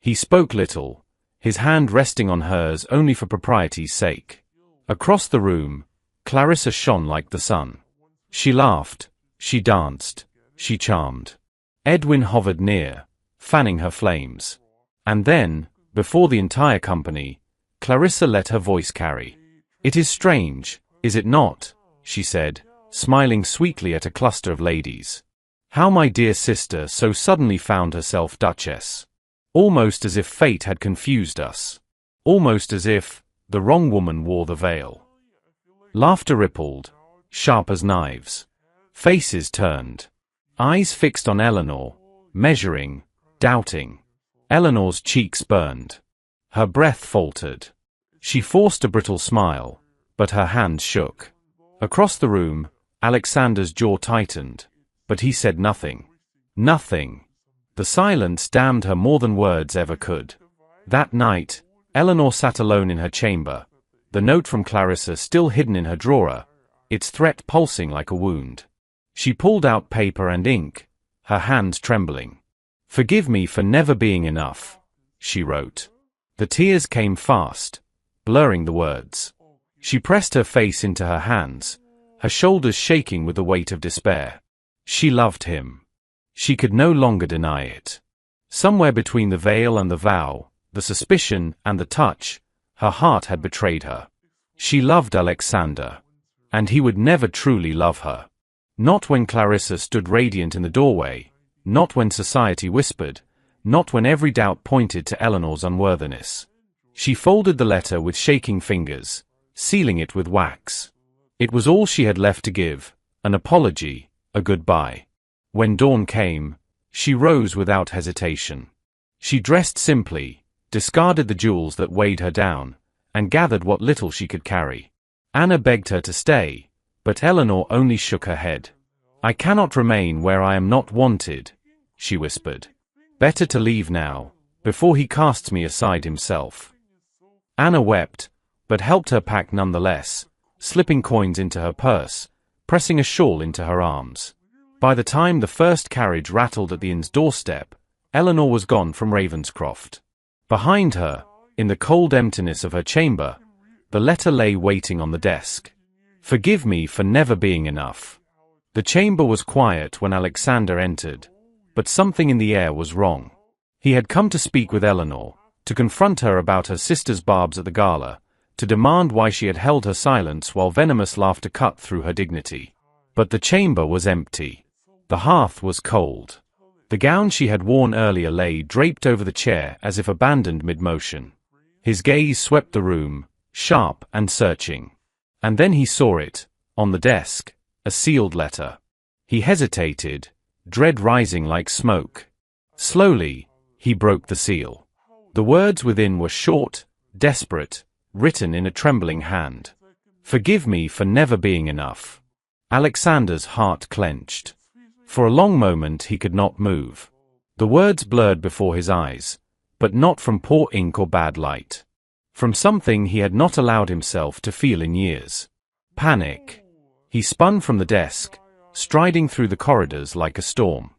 He spoke little, his hand resting on hers only for propriety's sake. Across the room, Clarissa shone like the sun. She laughed, she danced, she charmed. Edwin hovered near, fanning her flames. And then, before the entire company, Clarissa let her voice carry. "It is strange, is it not?" she said, smiling sweetly at a cluster of ladies. "How my dear sister so suddenly found herself Duchess. Almost as if fate had confused us. Almost as if the wrong woman wore the veil." Laughter rippled, sharp as knives. Faces turned. Eyes fixed on Eleanor, measuring, doubting. Eleanor's cheeks burned. Her breath faltered. She forced a brittle smile, but her hands shook. Across the room, Alexander's jaw tightened, but he said nothing. Nothing. The silence damned her more than words ever could. That night, Eleanor sat alone in her chamber, the note from Clarissa still hidden in her drawer, its threat pulsing like a wound. She pulled out paper and ink, her hands trembling. "Forgive me for never being enough," she wrote. The tears came fast, blurring the words. She pressed her face into her hands, her shoulders shaking with the weight of despair. She loved him. She could no longer deny it. Somewhere between the veil and the vow, the suspicion and the touch, her heart had betrayed her. She loved Alexander. And he would never truly love her. Not when Clarissa stood radiant in the doorway, not when society whispered, not when every doubt pointed to Eleanor's unworthiness. She folded the letter with shaking fingers, sealing it with wax. It was all she had left to give, an apology, a goodbye. When dawn came, she rose without hesitation. She dressed simply, discarded the jewels that weighed her down, and gathered what little she could carry. Anna begged her to stay, but Eleanor only shook her head. "I cannot remain where I am not wanted," she whispered. "Better to leave now, before he casts me aside himself." Anna wept, but helped her pack nonetheless, slipping coins into her purse, pressing a shawl into her arms. By the time the first carriage rattled at the inn's doorstep, Eleanor was gone from Ravenscroft. Behind her, in the cold emptiness of her chamber, the letter lay waiting on the desk. "Forgive me for never being enough." The chamber was quiet when Alexander entered, but something in the air was wrong. He had come to speak with Eleanor, to confront her about her sister's barbs at the gala, to demand why she had held her silence while venomous laughter cut through her dignity. But the chamber was empty. The hearth was cold. The gown she had worn earlier lay draped over the chair as if abandoned mid-motion. His gaze swept the room, sharp and searching. And then he saw it, on the desk, a sealed letter. He hesitated, dread rising like smoke. Slowly, he broke the seal. The words within were short, desperate, written in a trembling hand. "Forgive me for never being enough." Alexander's heart clenched. For a long moment he could not move. The words blurred before his eyes, but not from poor ink or bad light. From something he had not allowed himself to feel in years. Panic. He spun from the desk, striding through the corridors like a storm.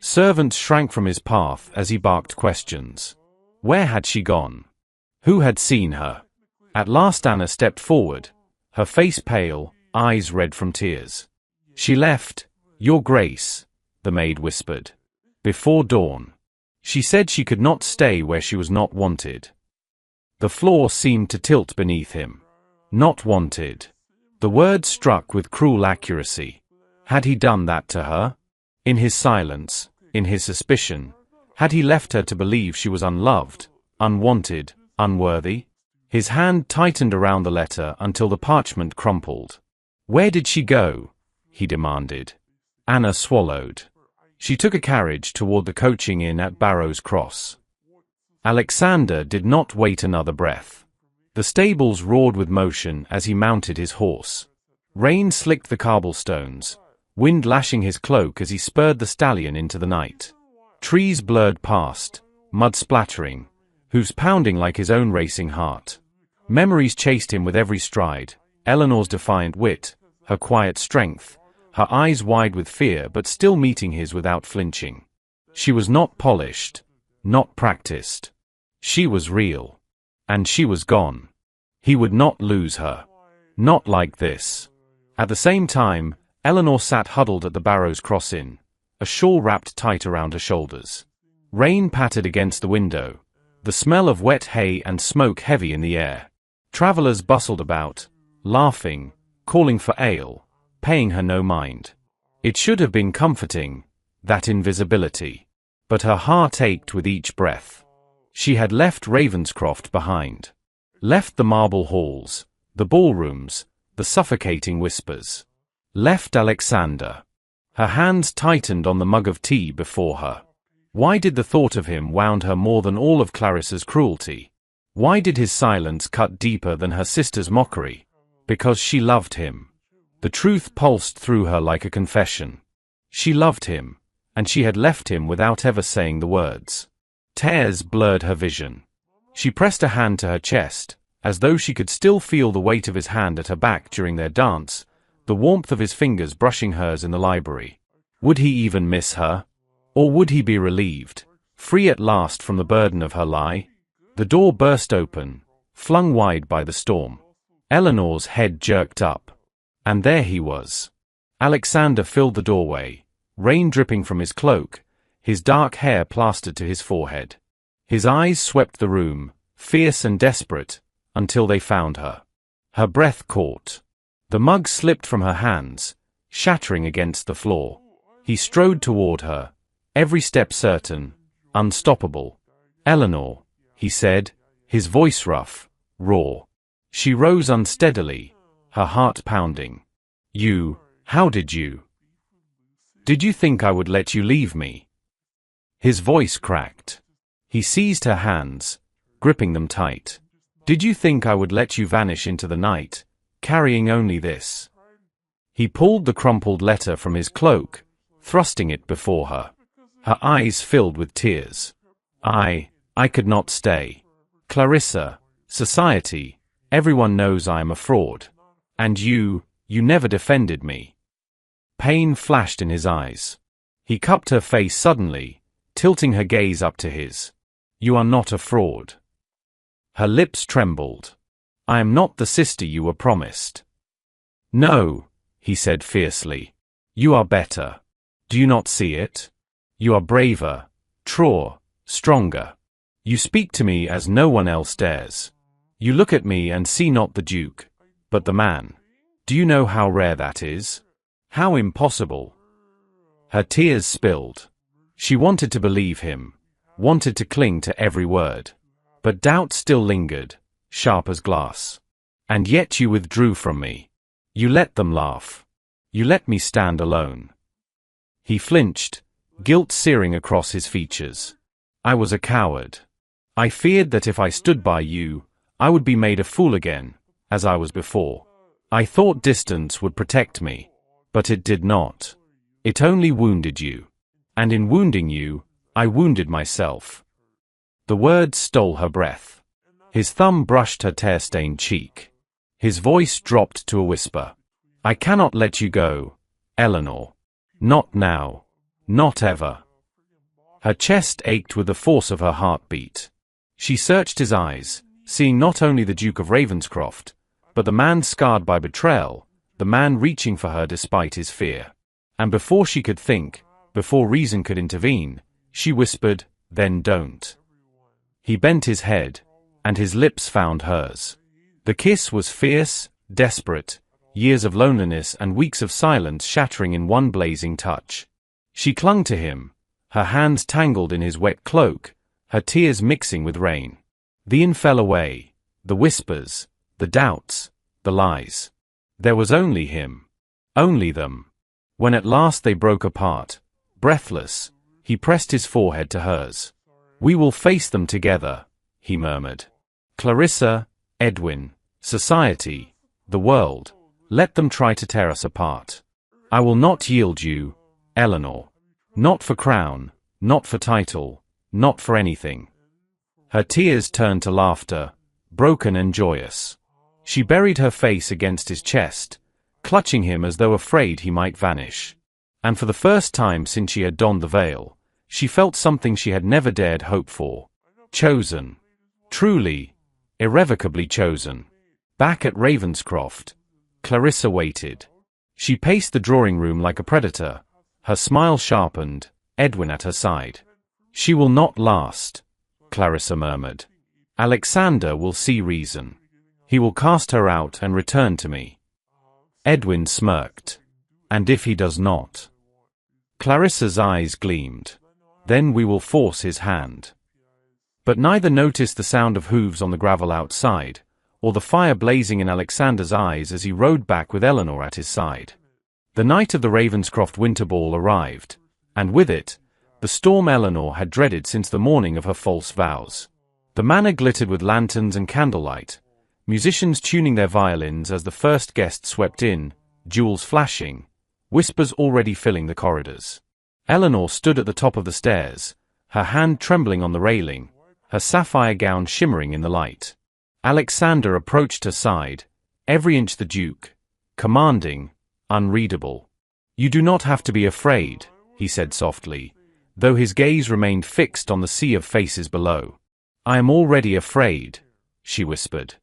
Servants shrank from his path as he barked questions. Where had she gone? Who had seen her? At last Anna stepped forward, her face pale, eyes red from tears. "She left, Your Grace," the maid whispered. "Before dawn. She said she could not stay where she was not wanted." The floor seemed to tilt beneath him. Not wanted. The word struck with cruel accuracy. Had he done that to her? In his silence, in his suspicion, had he left her to believe she was unloved, unwanted, unworthy? His hand tightened around the letter until the parchment crumpled. "Where did she go?" he demanded. Anna swallowed. She took a carriage toward the coaching inn at Barrow's Cross. Alexander did not wait another breath. The stables roared with motion as he mounted his horse. Rain slicked the cobblestones, wind lashing his cloak as he spurred the stallion into the night. Trees blurred past, mud splattering, hooves pounding like his own racing heart. Memories chased him with every stride, Eleanor's defiant wit, her quiet strength, her eyes wide with fear but still meeting his without flinching. She was not polished, not practiced. She was real. And she was gone. He would not lose her. Not like this. At the same time, Eleanor sat huddled at the Barrows Cross Inn, a shawl wrapped tight around her shoulders. Rain pattered against the window, the smell of wet hay and smoke heavy in the air. Travellers bustled about, laughing, calling for ale, paying her no mind. It should have been comforting, that invisibility. But her heart ached with each breath. She had left Ravenscroft behind. Left the marble halls, the ballrooms, the suffocating whispers. Left Alexander. Her hands tightened on the mug of tea before her. Why did the thought of him wound her more than all of Clarissa's cruelty? Why did his silence cut deeper than her sister's mockery? Because she loved him. The truth pulsed through her like a confession. She loved him, and she had left him without ever saying the words. Tears blurred her vision. She pressed a hand to her chest, as though she could still feel the weight of his hand at her back during their dance, the warmth of his fingers brushing hers in the library. Would he even miss her? Or would he be relieved, free at last from the burden of her lie? The door burst open, flung wide by the storm. Eleanor's head jerked up. And there he was. Alexander filled the doorway, rain dripping from his cloak, his dark hair plastered to his forehead. His eyes swept the room, fierce and desperate, until they found her. Her breath caught. The mug slipped from her hands, shattering against the floor. He strode toward her, every step certain, unstoppable. Eleanor, he said, his voice rough, raw. She rose unsteadily, her heart pounding. How did you? Did you think I would let you leave me? His voice cracked. He seized her hands, gripping them tight. Did you think I would let you vanish into the night, carrying only this? He pulled the crumpled letter from his cloak, thrusting it before her. Her eyes filled with tears. I could not stay. Clarissa, society, everyone knows I am a fraud. And you never defended me. Pain flashed in his eyes. He cupped her face suddenly, tilting her gaze up to his. You are not a fraud. Her lips trembled. I am not the sister you were promised. No, he said fiercely. You are better. Do you not see it? You are braver, truer, stronger. You speak to me as no one else dares. You look at me and see not the Duke, but the man. Do you know how rare that is? How impossible. Her tears spilled. She wanted to believe him, wanted to cling to every word. But doubt still lingered, sharp as glass. And yet you withdrew from me. You let them laugh. You let me stand alone. He flinched, guilt searing across his features. I was a coward. I feared that if I stood by you, I would be made a fool again, as I was before. I thought distance would protect me. But it did not. It only wounded you. And in wounding you, I wounded myself. The words stole her breath. His thumb brushed her tear-stained cheek. His voice dropped to a whisper. I cannot let you go, Eleanor. Not now. Not ever. Her chest ached with the force of her heartbeat. She searched his eyes, seeing not only the Duke of Ravenscroft, but the man scarred by betrayal, the man reaching for her despite his fear. And before she could think, before reason could intervene, she whispered, then don't. He bent his head, and his lips found hers. The kiss was fierce, desperate, years of loneliness and weeks of silence shattering in one blazing touch. She clung to him, her hands tangled in his wet cloak, her tears mixing with rain. The inn fell away, the whispers, the doubts, the lies. There was only him. Only them. When at last they broke apart, breathless, he pressed his forehead to hers. We will face them together, he murmured. Clarissa, Edwin, society, the world, let them try to tear us apart. I will not yield you, Eleanor. Not for crown, not for title, not for anything. Her tears turned to laughter, broken and joyous. She buried her face against his chest, clutching him as though afraid he might vanish. And for the first time since she had donned the veil, she felt something she had never dared hope for. Chosen. Truly, irrevocably chosen. Back at Ravenscroft, Clarissa waited. She paced the drawing room like a predator, her smile sharpened, Edwin at her side. She will not last, Clarissa murmured. Alexander will see reason. He will cast her out and return to me. Edwin smirked. And if he does not? Clarissa's eyes gleamed. Then we will force his hand. But neither noticed the sound of hooves on the gravel outside, or the fire blazing in Alexander's eyes as he rode back with Eleanor at his side. The night of the Ravenscroft winter ball arrived, and with it, the storm Eleanor had dreaded since the morning of her false vows. The manor glittered with lanterns and candlelight, musicians tuning their violins as the first guest swept in, jewels flashing, whispers already filling the corridors. Eleanor stood at the top of the stairs, her hand trembling on the railing, her sapphire gown shimmering in the light. Alexander approached her side, every inch the Duke, commanding, unreadable. You do not have to be afraid, he said softly, though his gaze remained fixed on the sea of faces below. I am already afraid, she whispered.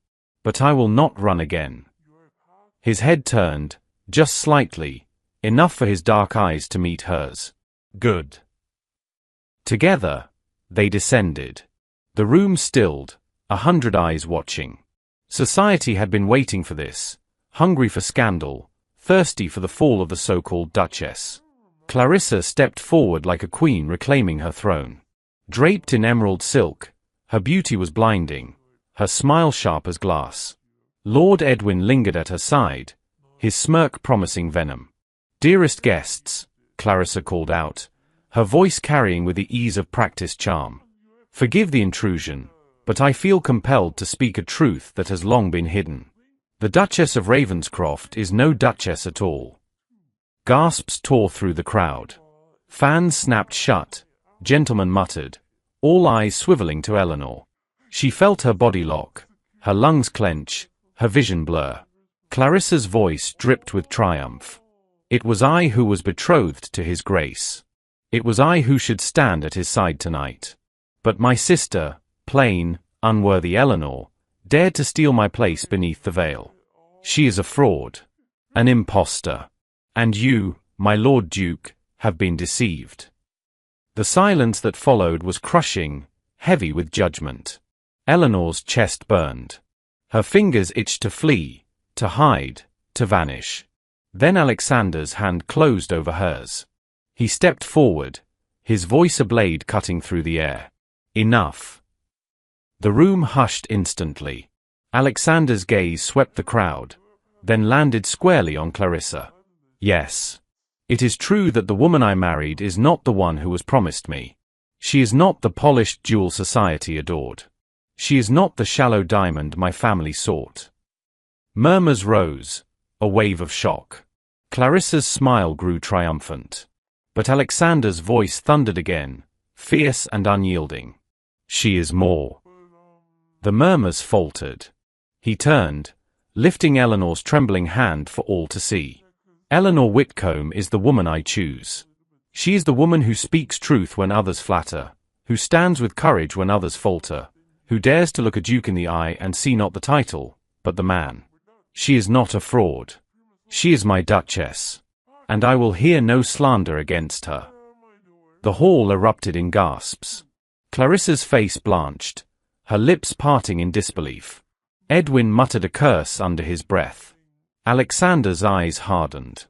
But I will not run again. His head turned, just slightly, enough for his dark eyes to meet hers. Good. Together, they descended. The room stilled, 100 eyes watching. Society had been waiting for this, hungry for scandal, thirsty for the fall of the so-called Duchess. Clarissa stepped forward like a queen reclaiming her throne. Draped in emerald silk, her beauty was blinding, her smile sharp as glass. Lord Edwin lingered at her side, his smirk promising venom. Dearest guests, Clarissa called out, her voice carrying with the ease of practiced charm. Forgive the intrusion, but I feel compelled to speak a truth that has long been hidden. The Duchess of Ravenscroft is no duchess at all. Gasps tore through the crowd. Fans snapped shut, gentlemen muttered, all eyes swiveling to Eleanor. She felt her body lock, her lungs clench, her vision blur. Clarissa's voice dripped with triumph. It was I who was betrothed to his grace. It was I who should stand at his side tonight. But my sister, plain, unworthy Eleanor, dared to steal my place beneath the veil. She is a fraud, an impostor. And you, my Lord Duke, have been deceived. The silence that followed was crushing, heavy with judgment. Eleanor's chest burned. Her fingers itched to flee, to hide, to vanish. Then Alexander's hand closed over hers. He stepped forward, his voice a blade cutting through the air. Enough. The room hushed instantly. Alexander's gaze swept the crowd, then landed squarely on Clarissa. Yes. It is true that the woman I married is not the one who was promised me. She is not the polished jewel society adored. She is not the shallow diamond my family sought. Murmurs rose, a wave of shock. Clarissa's smile grew triumphant. But Alexander's voice thundered again, fierce and unyielding. She is more. The murmurs faltered. He turned, lifting Eleanor's trembling hand for all to see. Eleanor Whitcomb is the woman I choose. She is the woman who speaks truth when others flatter, who stands with courage when others falter, who dares to look a duke in the eye and see not the title, but the man. She is not a fraud. She is my Duchess, and I will hear no slander against her. The hall erupted in gasps. Clarissa's face blanched, her lips parting in disbelief. Edwin muttered a curse under his breath. Alexander's eyes hardened.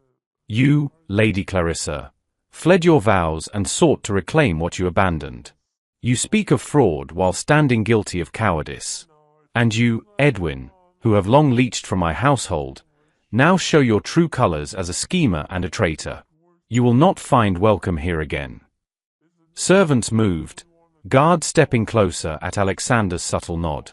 You, Lady Clarissa, fled your vows and sought to reclaim what you abandoned. You speak of fraud while standing guilty of cowardice. And you, Edwin, who have long leached from my household, now show your true colors as a schemer and a traitor. You will not find welcome here again. Servants moved, guards stepping closer at Alexander's subtle nod.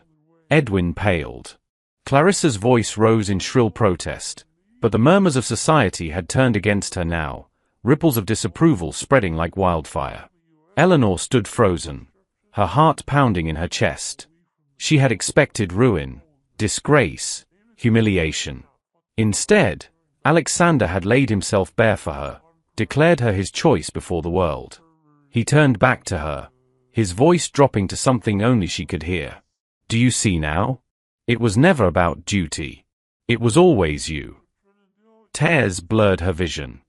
Edwin paled. Clarissa's voice rose in shrill protest. But the murmurs of society had turned against her now, ripples of disapproval spreading like wildfire. Eleanor stood frozen, her heart pounding in her chest. She had expected ruin, disgrace, humiliation. Instead, Alexander had laid himself bare for her, declared her his choice before the world. He turned back to her, his voice dropping to something only she could hear. "Do you see now? It was never about duty. It was always you." Tears blurred her vision.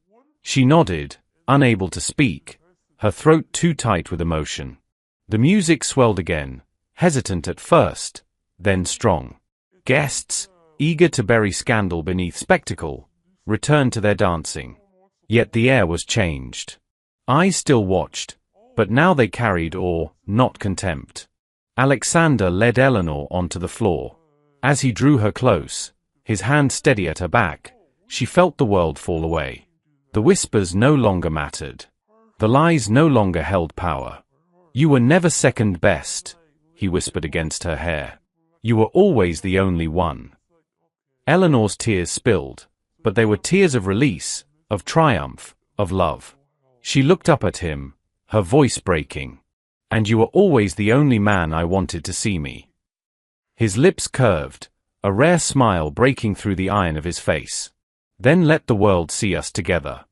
She nodded, unable to speak, her throat too tight with emotion. The music swelled again, hesitant at first, then strong. Guests, eager to bury scandal beneath spectacle, returned to their dancing. Yet the air was changed. Eyes still watched, but now they carried awe, not contempt. Alexander led Eleanor onto the floor. As he drew her close, his hand steady at her back, she felt the world fall away. The whispers no longer mattered. The lies no longer held power. "You were never second best," he whispered against her hair. "You were always the only one." Eleanor's tears spilled, but they were tears of release, of triumph, of love. She looked up at him, her voice breaking. "And you were always the only man I wanted to see me." His lips curved, a rare smile breaking through the iron of his face. "Then let the world see us together."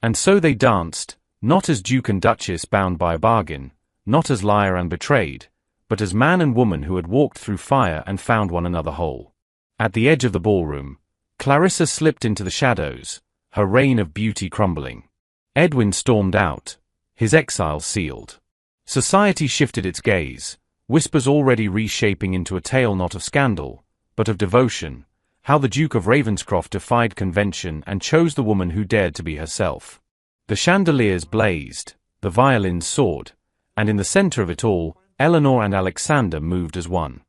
And so they danced, not as Duke and Duchess bound by a bargain, not as liar and betrayed, but as man and woman who had walked through fire and found one another whole. At the edge of the ballroom, Clarissa slipped into the shadows, her reign of beauty crumbling. Edwin stormed out, his exile sealed. Society shifted its gaze, whispers already reshaping into a tale not of scandal, but of devotion, how the Duke of Ravenscroft defied convention and chose the woman who dared to be herself. The chandeliers blazed, the violins soared, and in the center of it all, Eleanor and Alexander moved as one.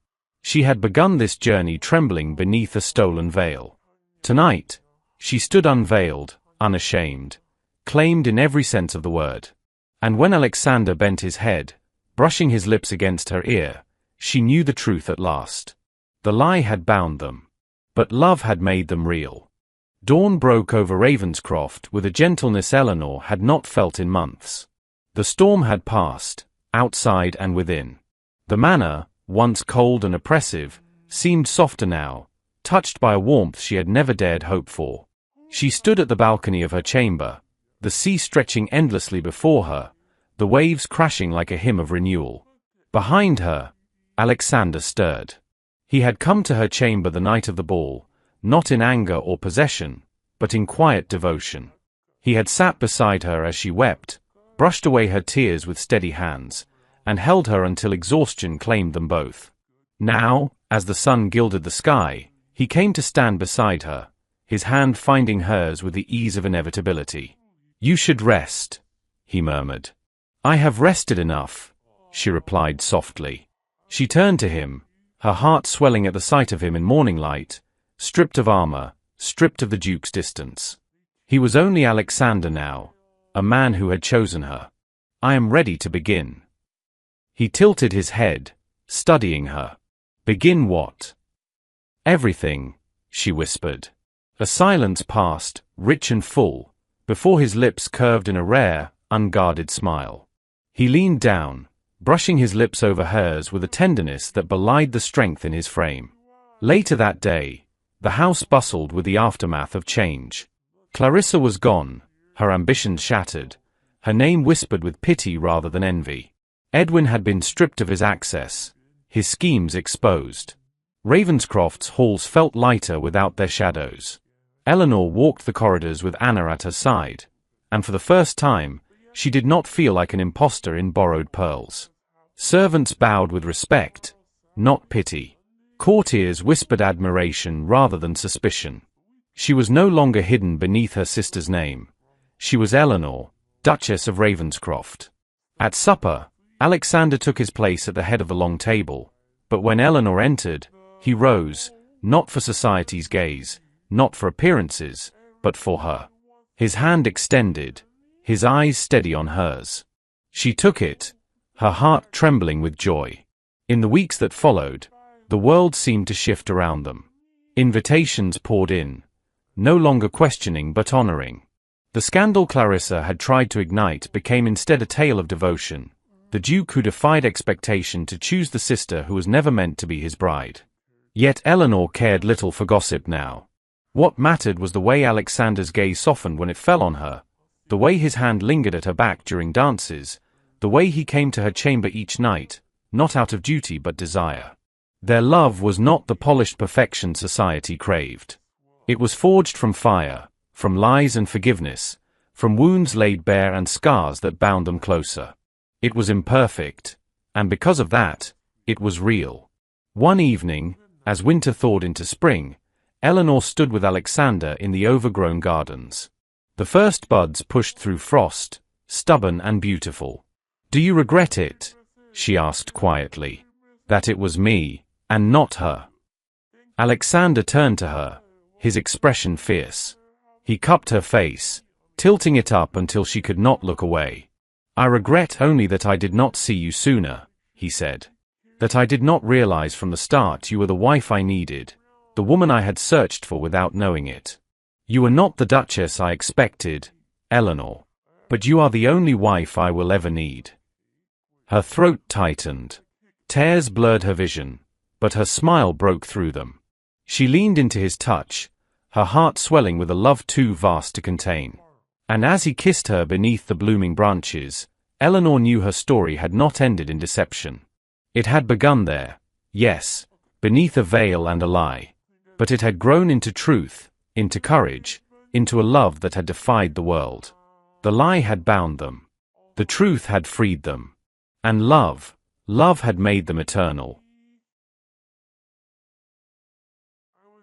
She had begun this journey trembling beneath a stolen veil. Tonight, she stood unveiled, unashamed, claimed in every sense of the word. And when Alexander bent his head, brushing his lips against her ear, she knew the truth at last. The lie had bound them, but love had made them real. Dawn broke over Ravenscroft with a gentleness Eleanor had not felt in months. The storm had passed, outside and within. The manor, once cold and oppressive, seemed softer now, touched by a warmth she had never dared hope for. She stood at the balcony of her chamber, the sea stretching endlessly before her, the waves crashing like a hymn of renewal. Behind her, Alexander stirred. He had come to her chamber the night of the ball, not in anger or possession, but in quiet devotion. He had sat beside her as she wept, brushed away her tears with steady hands, and held her until exhaustion claimed them both. Now, as the sun gilded the sky, he came to stand beside her, his hand finding hers with the ease of inevitability. "You should rest," he murmured. "I have rested enough," she replied softly. She turned to him, her heart swelling at the sight of him in morning light, stripped of armor, stripped of the Duke's distance. He was only Alexander now, a man who had chosen her. "I am ready to begin." He tilted his head, studying her. "Begin what?" "Everything," she whispered. A silence passed, rich and full, before his lips curved in a rare, unguarded smile. He leaned down, brushing his lips over hers with a tenderness that belied the strength in his frame. Later that day, the house bustled with the aftermath of change. Clarissa was gone, her ambitions shattered, her name whispered with pity rather than envy. Edwin had been stripped of his access, his schemes exposed. Ravenscroft's halls felt lighter without their shadows. Eleanor walked the corridors with Anna at her side, and for the first time, she did not feel like an imposter in borrowed pearls. Servants bowed with respect, not pity. Courtiers whispered admiration rather than suspicion. She was no longer hidden beneath her sister's name. She was Eleanor, Duchess of Ravenscroft. At supper, Alexander took his place at the head of the long table, but when Eleanor entered, he rose, not for society's gaze, not for appearances, but for her. His hand extended, his eyes steady on hers. She took it, her heart trembling with joy. In the weeks that followed, the world seemed to shift around them. Invitations poured in. no longer questioning but honoring. The scandal Clarissa had tried to ignite became instead a tale of devotion, the Duke who defied expectation to choose the sister who was never meant to be his bride. Yet Eleanor cared little for gossip now. What mattered was the way Alexander's gaze softened when it fell on her, the way his hand lingered at her back during dances, the way he came to her chamber each night, not out of duty but desire. Their love was not the polished perfection society craved. It was forged from fire, from lies and forgiveness, from wounds laid bare and scars that bound them closer. It was imperfect, and because of that, it was real. One evening, as winter thawed into spring, Eleanor stood with Alexander in the overgrown gardens. The first buds pushed through frost, stubborn and beautiful. "Do you regret it?" she asked quietly. "That it was me, and not her?" Alexander turned to her, his expression fierce. He cupped her face, tilting it up until she could not look away. "I regret only that I did not see you sooner," he said. "That I did not realize from the start you were the wife I needed, the woman I had searched for without knowing it. You were not the Duchess I expected, Eleanor. But you are the only wife I will ever need." Her throat tightened. Tears blurred her vision, but her smile broke through them. She leaned into his touch, her heart swelling with a love too vast to contain. And as he kissed her beneath the blooming branches, Eleanor knew her story had not ended in deception. It had begun there, yes, beneath a veil and a lie. But it had grown into truth, into courage, into a love that had defied the world. The lie had bound them. The truth had freed them. And love had made them eternal.